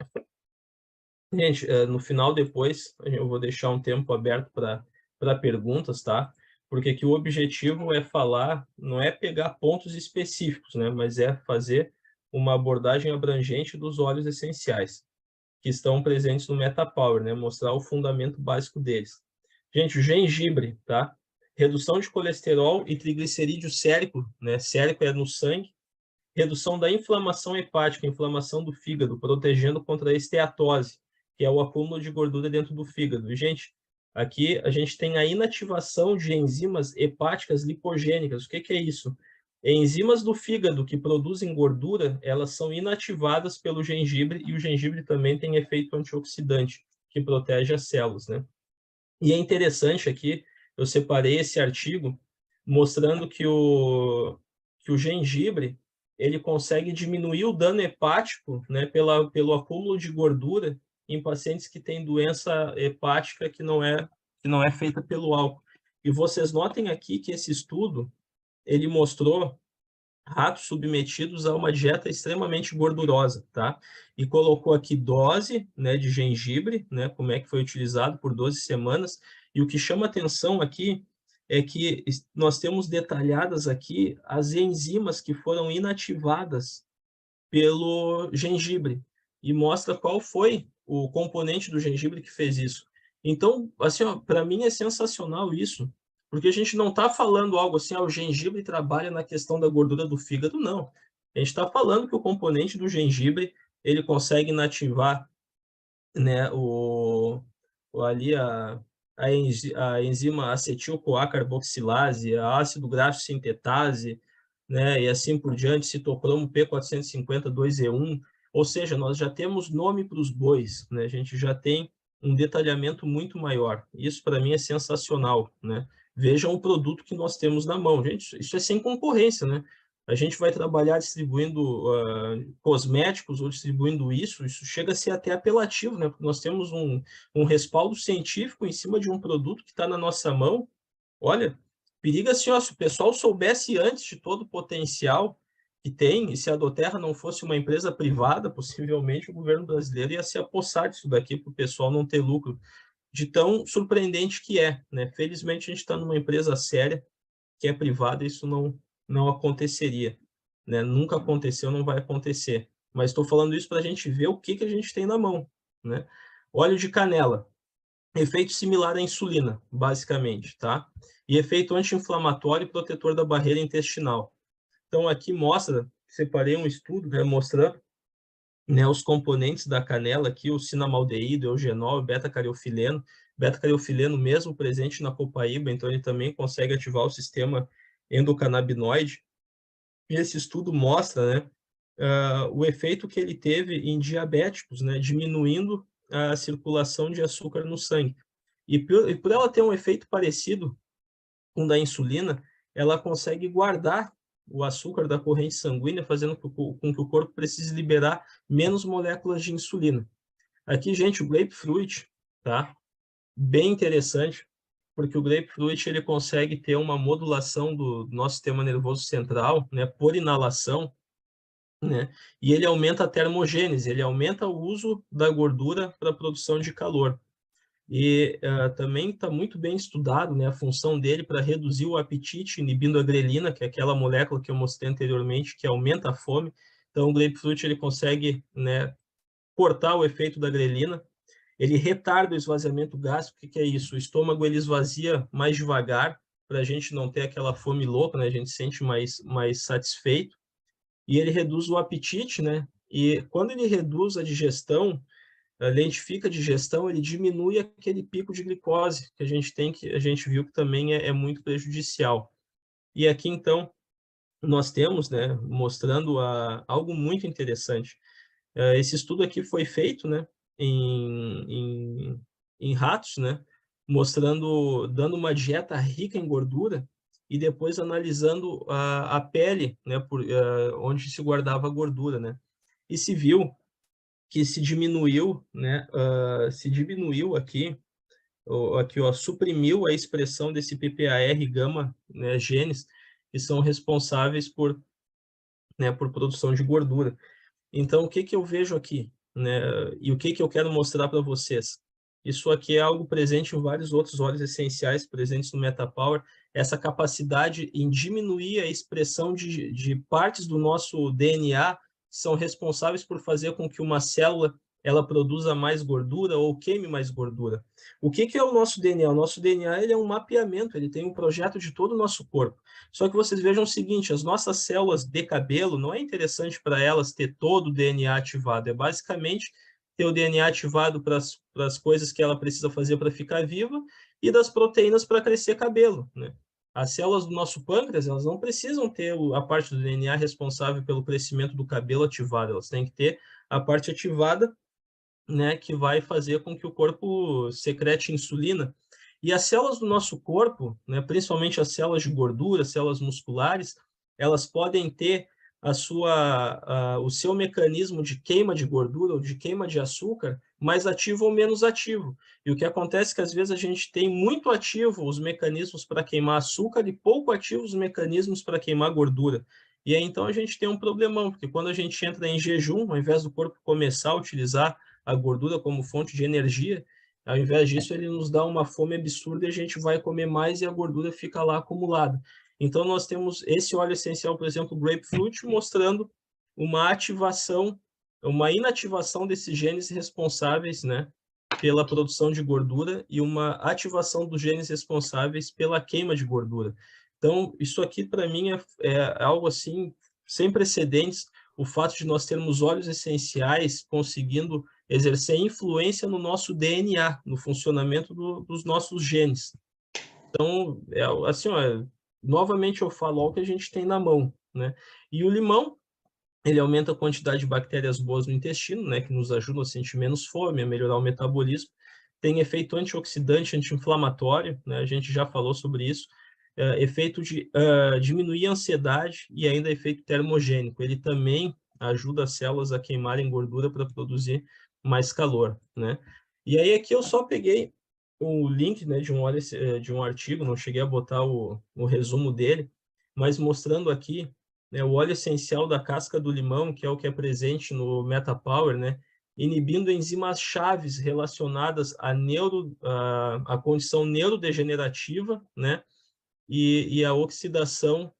Gente, no final, depois, eu vou deixar um tempo aberto para perguntas, tá? Porque aqui o objetivo é falar, não é pegar pontos específicos, né? Mas é fazer uma abordagem abrangente dos óleos essenciais. que estão presentes no MetaPower, né? Mostrar o fundamento básico deles. Gente, o gengibre, tá? Redução de colesterol e triglicerídeo sérico, né? Sérico é no sangue. Redução da inflamação hepática, inflamação do fígado, protegendo contra a esteatose, que é o acúmulo de gordura dentro do fígado. E, gente, aqui a gente tem a inativação de enzimas hepáticas lipogênicas. O que é isso? Enzimas do fígado que produzem gordura, elas são inativadas pelo gengibre, e o gengibre também tem efeito antioxidante, que protege as células, né? E é interessante aqui, eu separei esse artigo mostrando que o gengibre ele consegue diminuir o dano hepático, né, pelo acúmulo de gordura em pacientes que têm doença hepática que não é feita pelo álcool. E vocês notem aqui que esse estudo ele mostrou ratos submetidos a uma dieta extremamente gordurosa, tá? E colocou aqui dose, né, de gengibre, né, como é que foi utilizado por 12 semanas. E o que chama atenção aqui é que nós temos detalhadas aqui as enzimas que foram inativadas pelo gengibre e mostra qual foi o componente do gengibre que fez isso. Então, assim, para mim é sensacional isso, porque a gente não está falando algo assim, o gengibre trabalha na questão da gordura do fígado, não. A gente está falando que o componente do gengibre ele consegue inativar, né, ali a enzima acetil-CoA carboxilase, a ácido graxo sintetase, né, e assim por diante, citocromo P450-2E1, ou seja, nós já temos nome para os bois, né, a gente já tem um detalhamento muito maior. Isso para mim é sensacional, né? Vejam o produto que nós temos na mão, gente, isso é sem concorrência, né? A gente vai trabalhar distribuindo cosméticos ou distribuindo isso chega a ser até apelativo, né? Porque nós temos um respaldo científico em cima de um produto que está na nossa mão. Olha, periga assim, ó, se o pessoal soubesse antes de todo o potencial que tem, e se a Doterra não fosse uma empresa privada, possivelmente o governo brasileiro ia se apossar disso daqui para o pessoal não ter lucro, de tão surpreendente que é, né? Felizmente a gente está numa empresa séria, que é privada, e isso não aconteceria, né? Nunca aconteceu, não vai acontecer. Mas estou falando isso para a gente ver o que a gente tem na mão, né? Óleo de canela, efeito similar à insulina, basicamente, tá? E efeito anti-inflamatório e protetor da barreira intestinal. Então, aqui mostra, separei um estudo, né, mostrando, né, os componentes da canela aqui, o cinamaldeído, eugenol, beta-cariofileno. Beta-cariofileno mesmo presente na copaíba, então ele também consegue ativar o sistema endocannabinoide. E esse estudo mostra, né, o efeito que ele teve em diabéticos, né, diminuindo a circulação de açúcar no sangue. E por ela ter um efeito parecido com o da insulina, ela consegue guardar o açúcar da corrente sanguínea, fazendo com que o corpo precise liberar menos moléculas de insulina. Aqui, gente, o grapefruit, tá? Bem interessante, porque o grapefruit ele consegue ter uma modulação do nosso sistema nervoso central, né, por inalação, né? E ele aumenta a termogênese, ele aumenta o uso da gordura para a produção de calor. E também está muito bem estudado, né, a função dele para reduzir o apetite, inibindo a grelina, que é aquela molécula que eu mostrei anteriormente, que aumenta a fome. Então, o grapefruit ele consegue, né, cortar o efeito da grelina. Ele retarda o esvaziamento gástrico. O que é isso? O estômago ele esvazia mais devagar, para a gente não ter aquela fome louca, né? A gente se sente mais satisfeito. E ele reduz o apetite, né? E quando ele reduz a digestão, lentifica a digestão, ele diminui aquele pico de glicose que a gente tem, que a gente viu que também é muito prejudicial. E aqui, então, nós temos, né, mostrando algo muito interessante. Esse estudo aqui foi feito, né, em ratos, né, mostrando, dando uma dieta rica em gordura e depois analisando a pele, né, onde se guardava a gordura, né. E se viu que se diminuiu, né, se diminuiu aqui, ó, suprimiu a expressão desse PPAR gama, né, genes que são responsáveis por, né, por produção de gordura. Então, o que que eu vejo aqui, né, e o que que eu quero mostrar para vocês? Isso aqui é algo presente em vários outros óleos essenciais presentes no MetaPower, essa capacidade em diminuir a expressão de partes do nosso DNA que são responsáveis por fazer com que uma célula ela produza mais gordura ou queime mais gordura. O que é o nosso DNA? O nosso DNA ele é um mapeamento, ele tem um projeto de todo o nosso corpo. Só que vocês vejam o seguinte, as nossas células de cabelo, não é interessante para elas ter todo o DNA ativado, é basicamente ter o DNA ativado para as coisas que ela precisa fazer para ficar viva e das proteínas para crescer cabelo, né? As células do nosso pâncreas, elas não precisam ter a parte do DNA responsável pelo crescimento do cabelo ativada, elas têm que ter a parte ativada, né, que vai fazer com que o corpo secrete insulina. E as células do nosso corpo, né, principalmente as células de gordura, células musculares, elas podem ter o seu mecanismo de queima de gordura ou de queima de açúcar mais ativo ou menos ativo. E o que acontece é que às vezes a gente tem muito ativo os mecanismos para queimar açúcar e pouco ativos os mecanismos para queimar gordura. E aí então a gente tem um problemão, porque quando a gente entra em jejum, ao invés do corpo começar a utilizar a gordura como fonte de energia, ao invés disso ele nos dá uma fome absurda e a gente vai comer mais e a gordura fica lá acumulada. Então nós temos esse óleo essencial, por exemplo, grapefruit, mostrando uma ativação, uma inativação desses genes responsáveis, né, pela produção de gordura e uma ativação dos genes responsáveis pela queima de gordura. Então, isso aqui para mim é algo assim sem precedentes, o fato de nós termos óleos essenciais conseguindo exercer influência no nosso DNA, no funcionamento dos nossos genes. Então, assim, ó, novamente eu falo o que a gente tem na mão, né? E o limão, ele aumenta a quantidade de bactérias boas no intestino, né, que nos ajudam a sentir menos fome, a melhorar o metabolismo. Tem efeito antioxidante, anti-inflamatório, né? A gente já falou sobre isso. Efeito de diminuir a ansiedade e ainda efeito termogênico. Ele também ajuda as células a queimarem gordura para produzir mais calor, né? E aí aqui eu só peguei o link, né, de um artigo, não cheguei a botar o resumo dele, mas mostrando aqui, né, o óleo essencial da casca do limão, que é o que é presente no MetaPower, né, inibindo enzimas chaves relacionadas à condição neurodegenerativa, né, e a oxidação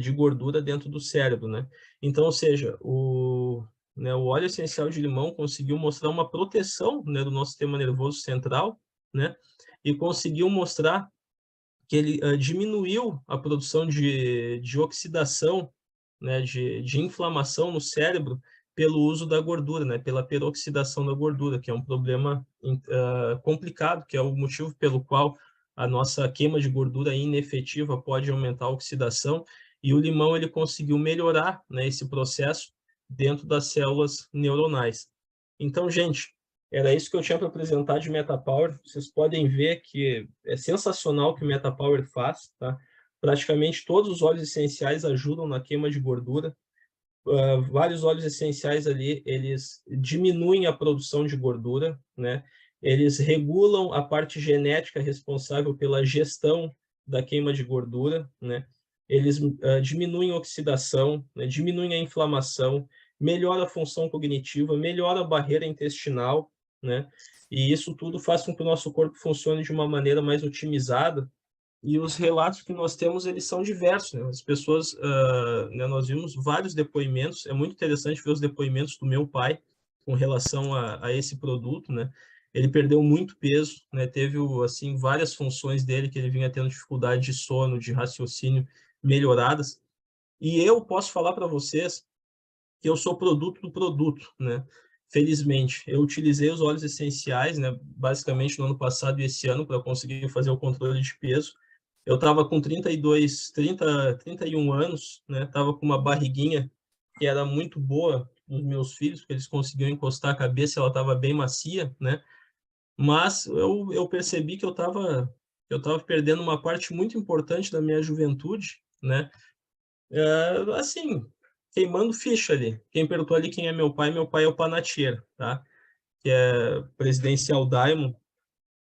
de gordura dentro do cérebro, né? Então, ou seja, o óleo essencial de limão conseguiu mostrar uma proteção, né, do nosso sistema nervoso central, né? E conseguiu mostrar que ele diminuiu a produção de oxidação, né, de inflamação no cérebro pelo uso da gordura, né, pela peroxidação da gordura, que é um problema complicado, que é o motivo pelo qual a nossa queima de gordura inefetiva pode aumentar a oxidação, e o limão ele conseguiu melhorar, né, esse processo dentro das células neuronais. Então, gente, era isso que eu tinha para apresentar de MetaPower. Vocês podem ver que é sensacional o que o MetaPower faz, tá? Praticamente todos os óleos essenciais ajudam na queima de gordura. Vários óleos essenciais ali, eles diminuem a produção de gordura, né? Eles regulam a parte genética responsável pela gestão da queima de gordura, né? Eles diminuem a oxidação, né? Diminuem a inflamação, melhora a função cognitiva, melhora a barreira intestinal, né? E isso tudo faz com que o nosso corpo funcione de uma maneira mais otimizada. E os relatos que nós temos, eles são diversos, né? As pessoas, né, nós vimos vários depoimentos, é muito interessante ver os depoimentos do meu pai com relação a esse produto, né? Ele perdeu muito peso, né? Teve, assim, várias funções dele que ele vinha tendo dificuldade de sono, de raciocínio melhoradas. E eu posso falar para vocês que eu sou produto do produto, né? Felizmente, eu utilizei os óleos essenciais, né, basicamente no ano passado e esse ano para conseguir fazer o controle de peso. Eu estava com 31 anos, né? Estava com uma barriguinha que era muito boa nos meus filhos, porque eles conseguiam encostar a cabeça, ela estava bem macia, né? Mas eu percebi que eu tava perdendo uma parte muito importante da minha juventude, né? Assim, queimando ficha ali. Quem perguntou ali quem é meu pai é o Panatier, tá? Que é presidencial Diamond,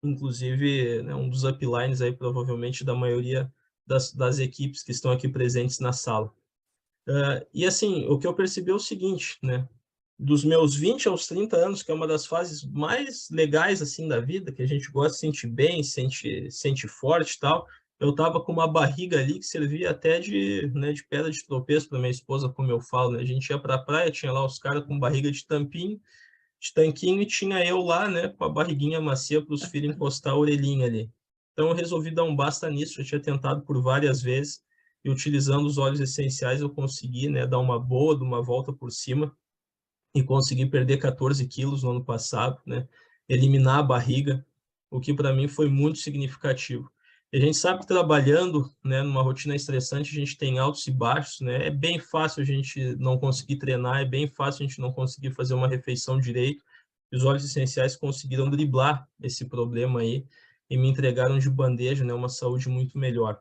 inclusive, né, um dos uplines aí, provavelmente, da maioria das equipes que estão aqui presentes na sala. E assim, o que eu percebi é o seguinte, né? Dos meus 20 aos 30 anos, que é uma das fases mais legais assim da vida, que a gente gosta de sentir bem, sente forte e tal, eu estava com uma barriga ali que servia até né, de pedra de tropeço para minha esposa, como eu falo, né? A gente ia para a praia, tinha lá os caras com barriga de tampinho, de tanquinho e tinha eu lá, né, com a barriguinha macia para os filhos encostar a orelhinha ali. Então eu resolvi dar um basta nisso, eu tinha tentado por várias vezes, e utilizando os óleos essenciais eu consegui, né, dar uma boa, de uma volta por cima, e consegui perder 14 quilos no ano passado, né, eliminar a barriga, o que para mim foi muito significativo. E a gente sabe que trabalhando, né, numa rotina estressante, a gente tem altos e baixos, né? É bem fácil a gente não conseguir treinar, é bem fácil a gente não conseguir fazer uma refeição direito. E os óleos essenciais conseguiram driblar esse problema aí e me entregaram de bandeja, né, uma saúde muito melhor.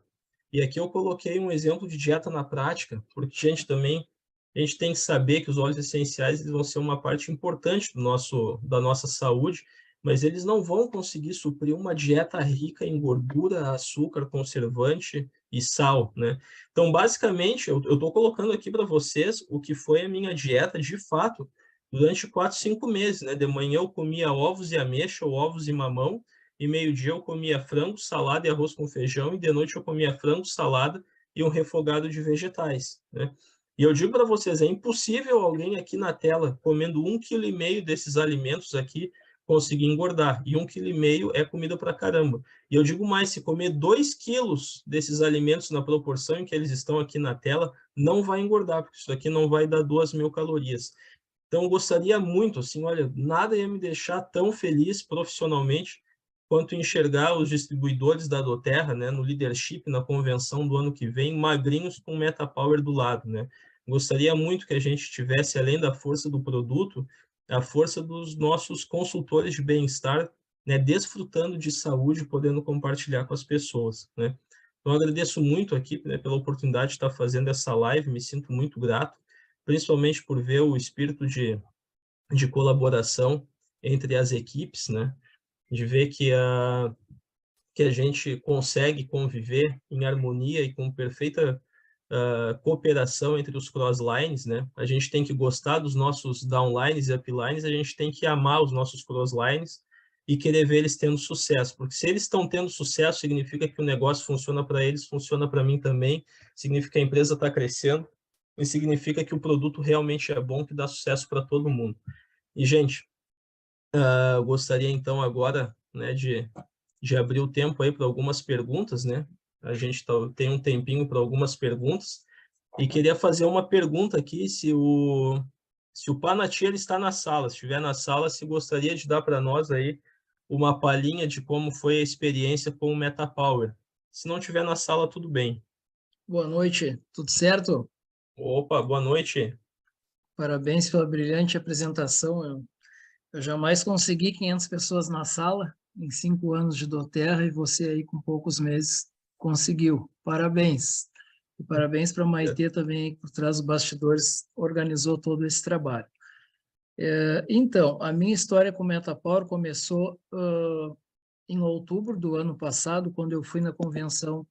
E aqui eu coloquei um exemplo de dieta na prática, porque a gente tem que saber que os óleos essenciais eles vão ser uma parte importante da nossa saúde, mas eles não vão conseguir suprir uma dieta rica em gordura, açúcar, conservante e sal, né? Então, basicamente, eu estou colocando aqui para vocês o que foi a minha dieta de fato durante 4, 5 meses, né? De manhã eu comia ovos e ameixa, ou ovos e mamão, e meio-dia eu comia frango, salada e arroz com feijão, e de noite eu comia frango, salada e um refogado de vegetais, né? E eu digo para vocês, é impossível alguém aqui na tela, comendo 1,5 kg desses alimentos aqui, conseguir engordar. E 1,5 kg é comida para caramba. E eu digo mais, se comer 2 quilos desses alimentos na proporção em que eles estão aqui na tela, não vai engordar, porque isso aqui não vai dar 2.000 calorias. Então, eu gostaria muito, assim, olha, nada ia me deixar tão feliz profissionalmente quanto enxergar os distribuidores da Doterra, né, no leadership, na convenção do ano que vem, magrinhos com MetaPower do lado, né? Gostaria muito que a gente tivesse, além da força do produto, a força dos nossos consultores de bem-estar, né, desfrutando de saúde, podendo compartilhar com as pessoas, né? Então, agradeço muito aqui, né, pela oportunidade de estar fazendo essa live, me sinto muito grato, principalmente por ver o espírito de colaboração entre as equipes, né? De ver que a gente consegue conviver em harmonia e com perfeita cooperação entre os crosslines, né? A gente tem que gostar dos nossos downlines e uplines, a gente tem que amar os nossos crosslines e querer ver eles tendo sucesso, porque se eles estão tendo sucesso, significa que o negócio funciona para eles, funciona para mim também, significa que a empresa está crescendo e significa que o produto realmente é bom, que dá sucesso para todo mundo. E, gente, eu gostaria então agora, né, de abrir o tempo aí para algumas perguntas, né? A gente tem um tempinho para algumas perguntas e queria fazer uma pergunta aqui se o Panati ele está na sala, se estiver na sala, se gostaria de dar para nós aí uma palhinha de como foi a experiência com o MetaPower. Se não estiver na sala, tudo bem. Boa noite, tudo certo? Opa, boa noite. Parabéns pela brilhante apresentação. Eu jamais consegui 500 pessoas na sala em 5 anos de Doterra e você aí com poucos meses conseguiu. Parabéns. E parabéns para a Maitê também aí por trás dos bastidores, organizou todo esse trabalho. Então, a minha história com o MetaPower começou em outubro do ano passado, quando eu fui na convenção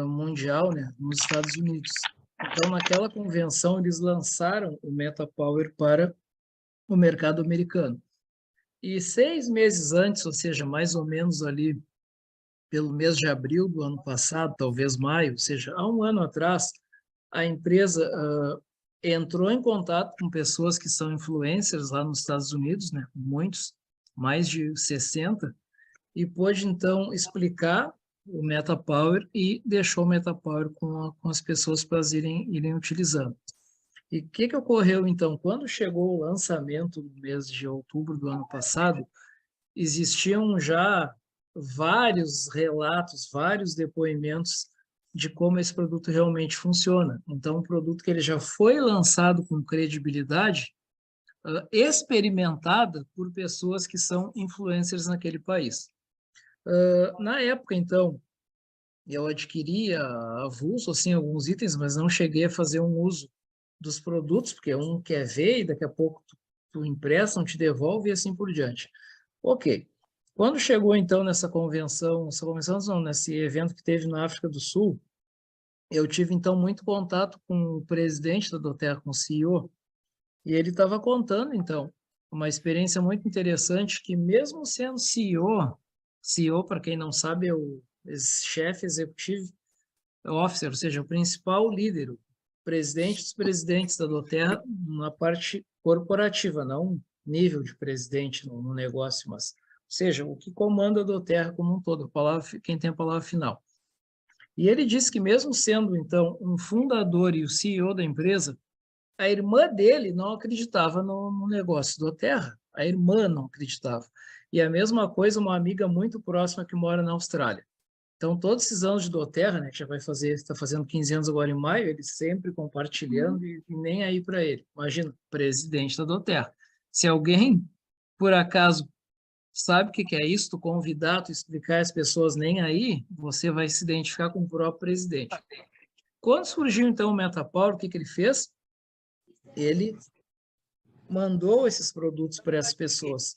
mundial, né, nos Estados Unidos. Então, naquela convenção, eles lançaram o MetaPower para o mercado americano. E 6 meses antes, ou seja, mais ou menos ali pelo mês de abril do ano passado, talvez maio, ou seja, há um ano atrás, a empresa entrou em contato com pessoas que são influencers lá nos Estados Unidos, né, muitos, mais de 60, e pôde então explicar o MetaPower e deixou o MetaPower com as pessoas para irem utilizando. E o que ocorreu então? Quando chegou o lançamento no mês de outubro do ano passado, existiam já vários relatos, vários depoimentos de como esse produto realmente funciona. Então, um produto que ele já foi lançado com credibilidade, experimentada por pessoas que são influencers naquele país. Na época, então, eu adquiria avulso, assim, alguns itens, mas não cheguei a fazer um uso dos produtos, porque um quer ver e daqui a pouco tu empresta, não te devolve e assim por diante. Ok. Quando chegou, então, nessa convenção não, nesse evento que teve na África do Sul, eu tive, então, muito contato com o presidente da Doterra, com o CEO, e ele estava contando, então, uma experiência muito interessante que mesmo sendo CEO, para quem não sabe, é o chefe executivo officer, ou seja, o principal líder, o presidente dos presidentes da Doterra na parte corporativa, não nível de presidente no negócio, mas, ou seja, o que comanda a Doterra como um todo, a palavra, quem tem a palavra final. E ele disse que mesmo sendo, então, um fundador e o CEO da empresa, a irmã dele não acreditava no negócio do Terra. A irmã não acreditava. E a mesma coisa, uma amiga muito próxima que mora na Austrália. Então, todos esses anos de Doterra, né, que já vai fazer, está fazendo 15 anos agora em maio, ele sempre compartilhando e nem aí para ele. Imagina, presidente da Doterra. Se alguém, por acaso, sabe o que é isso, tu convidar, tu explicar às pessoas nem aí, você vai se identificar com o próprio presidente. Quando surgiu, então, o MetaPower, o que ele fez? Ele mandou esses produtos para essas pessoas.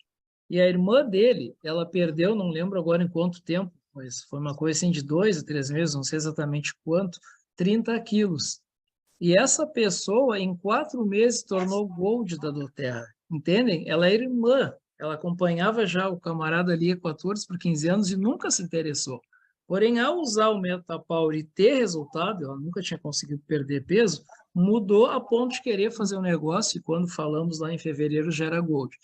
E a irmã dele, ela perdeu, não lembro agora em quanto tempo, mas foi uma coisa assim de 2 a 3 meses, não sei exatamente quanto, 30 quilos. E essa pessoa, em 4 meses, tornou Gold da Doterra. Entendem? Ela é irmã. Ela acompanhava já o camarada ali há 14 por 15 anos e nunca se interessou. Porém, ao usar o MetaPower e ter resultado, ela nunca tinha conseguido perder peso, mudou a ponto de querer fazer um negócio, e quando falamos lá em fevereiro, já era Gold.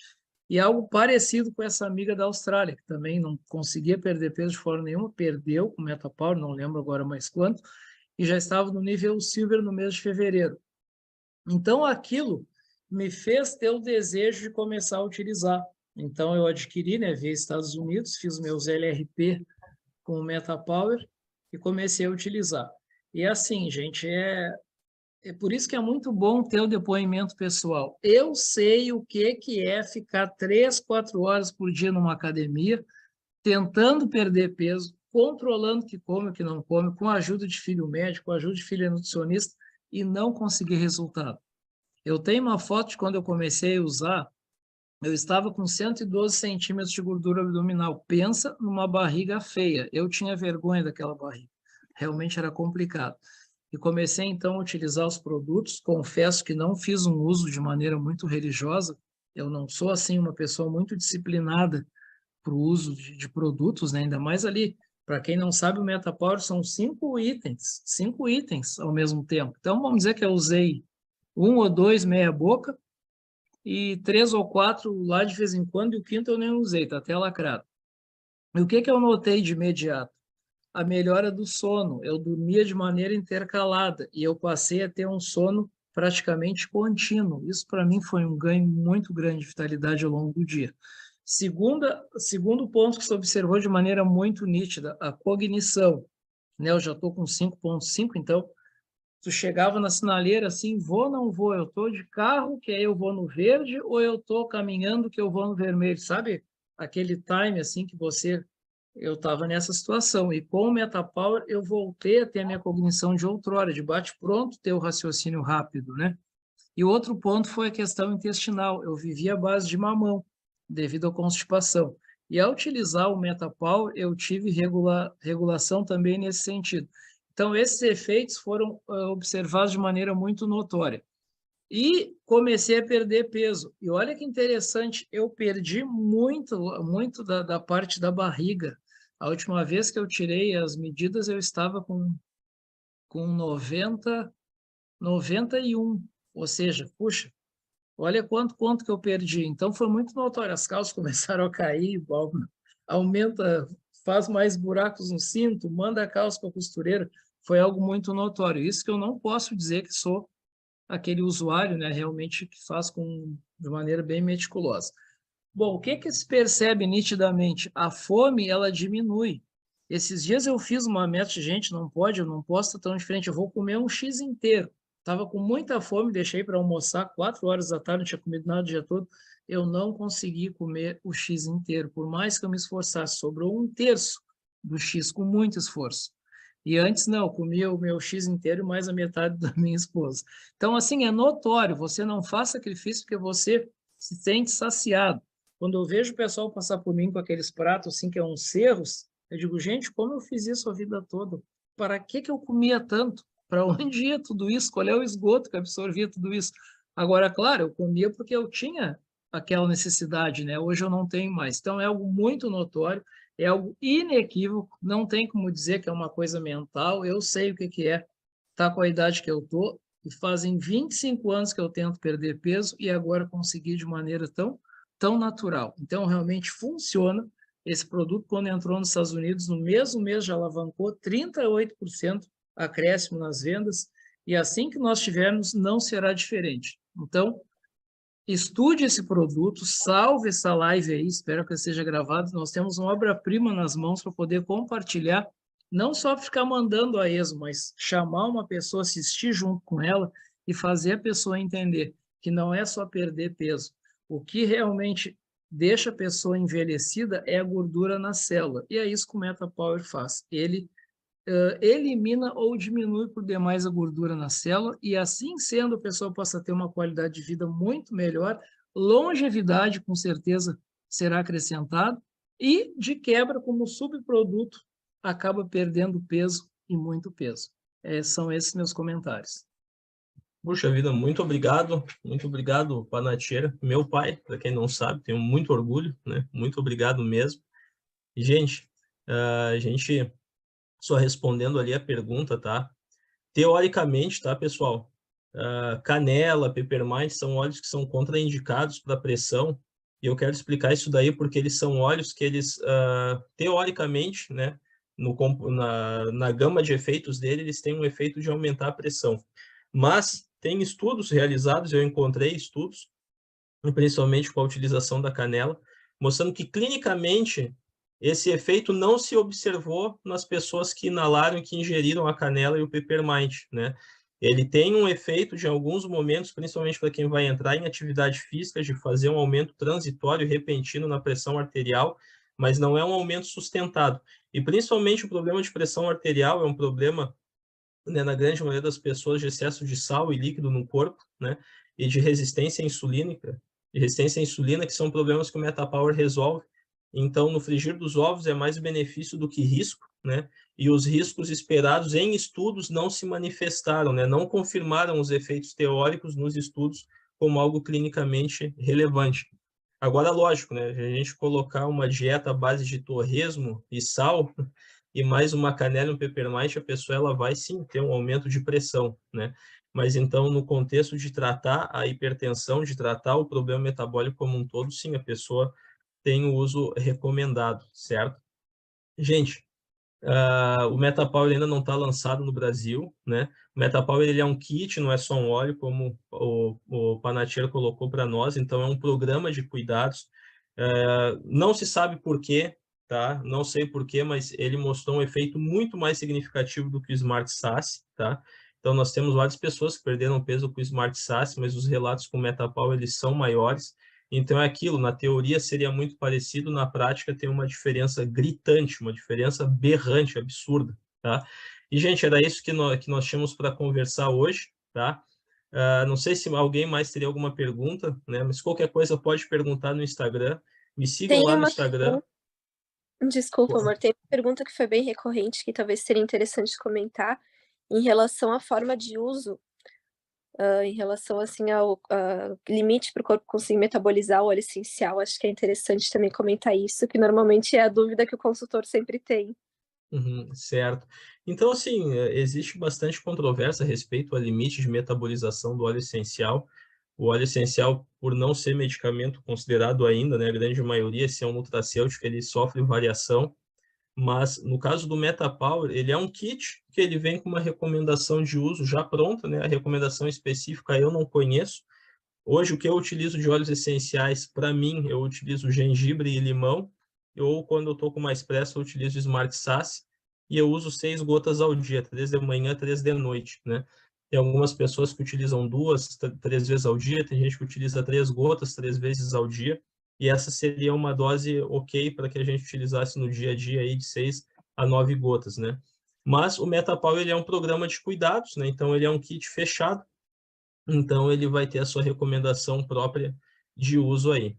E algo parecido com essa amiga da Austrália, que também não conseguia perder peso de forma nenhuma, perdeu com o MetaPower, não lembro agora mais quanto, e já estava no nível Silver no mês de fevereiro. Então, aquilo me fez ter o desejo de começar a utilizar. Então, eu adquiri, né, via Estados Unidos, fiz meus LRP com o MetaPower e comecei a utilizar. E assim, gente, é por isso que é muito bom ter o depoimento pessoal. Eu sei o que é ficar 3, 4 horas por dia numa academia, tentando perder peso, controlando o que come e o que não come, com a ajuda de filho médico, com a ajuda de filho nutricionista, e não conseguir resultado. Eu tenho uma foto de quando eu comecei a usar, eu estava com 112 centímetros de gordura abdominal. Pensa numa barriga feia. Eu tinha vergonha daquela barriga. Realmente era complicado. E comecei então a utilizar os produtos. Confesso que não fiz um uso de maneira muito religiosa. Eu não sou assim uma pessoa muito disciplinada para o uso de produtos, né? Ainda mais ali. Para quem não sabe, o MetaPower são 5 itens ao mesmo tempo. Então, vamos dizer que eu usei 1 ou 2 meia boca e 3 ou 4 lá de vez em quando, e o quinto eu nem usei, tá até lacrado. E o que eu notei de imediato? A melhora do sono. Eu dormia de maneira intercalada e eu passei a ter um sono praticamente contínuo. Isso para mim foi um ganho muito grande de vitalidade ao longo do dia. Segundo ponto que se observou de maneira muito nítida, a cognição. Né? Eu já estou com 5,5, então tu chegava na sinaleira assim, vou ou não vou? Eu estou de carro, que aí eu vou no verde, ou eu estou caminhando, que eu vou no vermelho? Sabe aquele time assim que você... Eu estava nessa situação. E com o MetaPower, eu voltei a ter a minha cognição de outrora, de bate-pronto, ter o raciocínio rápido, né? E o outro ponto foi a questão intestinal. Eu vivia à base de mamão, devido à constipação. E ao utilizar o MetaPower, eu tive regulação também nesse sentido. Então, esses efeitos foram observados de maneira muito notória. E comecei a perder peso. E olha que interessante, eu perdi muito da parte da barriga. A última vez que eu tirei as medidas, eu estava com 91. Ou seja, puxa, olha quanto que eu perdi. Então foi muito notório. As calças começaram a cair, aumenta, faz mais buracos no cinto, manda a calça para a costureira. Foi algo muito notório. Isso que eu não posso dizer que sou aquele usuário, né, realmente que faz de maneira bem meticulosa. Bom, o que se percebe nitidamente? A fome, ela diminui. Esses dias eu fiz uma meta, gente, não pode, eu não posso estar tão diferente, eu vou comer um X inteiro. Estava com muita fome, deixei para almoçar 4 horas da tarde, não tinha comido nada o dia todo. Eu não consegui comer o X inteiro, por mais que eu me esforçasse, sobrou 1/3 do X com muito esforço. E antes não, comia o meu X inteiro e mais a metade da minha esposa. Então, assim, é notório, você não faz sacrifício porque você se sente saciado. Quando eu vejo o pessoal passar por mim com aqueles pratos assim que é uns cerros, eu digo, gente, como eu fiz isso a vida toda? Para que eu comia tanto? Para onde ia tudo isso? Qual é o esgoto que absorvia tudo isso? Agora, claro, eu comia porque eu tinha aquela necessidade, né? Hoje eu não tenho mais. Então é algo muito notório, é algo inequívoco, não tem como dizer que é uma coisa mental. Eu sei o que é estar com a idade que eu tô, e fazem 25 anos que eu tento perder peso e agora consegui de maneira tão tão natural. Então, realmente funciona. Esse produto, quando entrou nos Estados Unidos, no mesmo mês já alavancou 38% acréscimo nas vendas, e assim que nós tivermos, não será diferente. Então, estude esse produto, salve essa live aí, espero que seja gravado. Nós temos uma obra-prima nas mãos para poder compartilhar, não só ficar mandando a esmo, mas chamar uma pessoa, assistir junto com ela e fazer a pessoa entender que não é só perder peso. O que realmente deixa a pessoa envelhecida é a gordura na célula. E é isso que o MetaPower faz. Ele elimina ou diminui por demais a gordura na célula e, assim sendo, a pessoa possa ter uma qualidade de vida muito melhor, longevidade, com certeza, será acrescentada e, de quebra, como subproduto, acaba perdendo peso e muito peso. São esses meus comentários. Puxa vida, muito obrigado, Panatiera, meu pai, para quem não sabe, tenho muito orgulho, né? Muito obrigado mesmo. E, gente, a gente só respondendo ali a pergunta, tá? Teoricamente, tá, pessoal? Canela, peppermint são óleos que são contraindicados para pressão, e eu quero explicar isso daí porque eles são óleos que eles, teoricamente, né, na gama de efeitos dele, eles têm um efeito de aumentar a pressão. Mas tem estudos realizados, eu encontrei estudos, principalmente com a utilização da canela, mostrando que clinicamente esse efeito não se observou nas pessoas que inalaram e que ingeriram a canela e o peppermint, né? Ele tem um efeito de alguns momentos, principalmente para quem vai entrar em atividade física, de fazer um aumento transitório repentino na pressão arterial, mas não é um aumento sustentado. E principalmente o problema de pressão arterial é um problema, né, na grande maioria das pessoas, de excesso de sal e líquido no corpo, né? E de resistência insulínica, que são problemas que o MetaPower resolve. Então, no frigir dos ovos é mais benefício do que risco, né? E os riscos esperados em estudos não se manifestaram, né? Não confirmaram os efeitos teóricos nos estudos como algo clinicamente relevante. Agora, lógico, né? A gente colocar uma dieta à base de torresmo e sal e mais uma canela e um peppermint, a pessoa ela vai sim ter um aumento de pressão, né? Mas então, no contexto de tratar a hipertensão, de tratar o problema metabólico como um todo, sim, a pessoa tem o uso recomendado, certo? Gente, o MetaPower ainda não está lançado no Brasil, né? O MetaPower ele é um kit, não é só um óleo, como o Panatiera colocou para nós, então é um programa de cuidados. Não se sabe por quê, tá? Não sei por quê, mas ele mostrou um efeito muito mais significativo do que o Smart Sass, tá? Então nós temos várias pessoas que perderam peso com o Smart Sass, mas os relatos com o MetaPower eles são maiores. Então é aquilo, na teoria seria muito parecido, na prática tem uma diferença gritante, uma diferença berrante, absurda, tá? E, gente, era isso que nós tínhamos para conversar hoje, tá? Não sei se alguém mais teria alguma pergunta, né? Mas qualquer coisa pode perguntar no Instagram. Me sigam Tem lá no uma Instagram. Desculpa, amor, tem uma pergunta que foi bem recorrente, que talvez seria interessante comentar, em relação à forma de uso, em relação, assim, ao limite para o corpo conseguir metabolizar o óleo essencial. Acho que é interessante também comentar isso, que normalmente é a dúvida que o consultor sempre tem. Certo. Então, assim, existe bastante controvérsia a respeito ao limite de metabolização do óleo essencial. O óleo essencial, por não ser medicamento considerado ainda, né, a grande maioria, se é um nutracêutico, ele sofre variação. Mas, no caso do MetaPower, ele é um kit que ele vem com uma recomendação de uso já pronta, né? A recomendação específica eu não conheço. Hoje, o que eu utilizo de óleos essenciais, para mim, eu utilizo gengibre e limão, ou quando eu estou com mais pressa, eu utilizo Smart Sass, e eu uso 6 gotas ao dia, 3 de manhã, 3 de noite, né? Tem algumas pessoas que utilizam 2, 3 vezes ao dia, tem gente que utiliza 3 gotas, 3 vezes ao dia, e essa seria uma dose ok para que a gente utilizasse no dia a dia aí de 6 a 9 gotas, né? Mas o MetaPower ele é um programa de cuidados, né? Então ele é um kit fechado, então ele vai ter a sua recomendação própria de uso aí,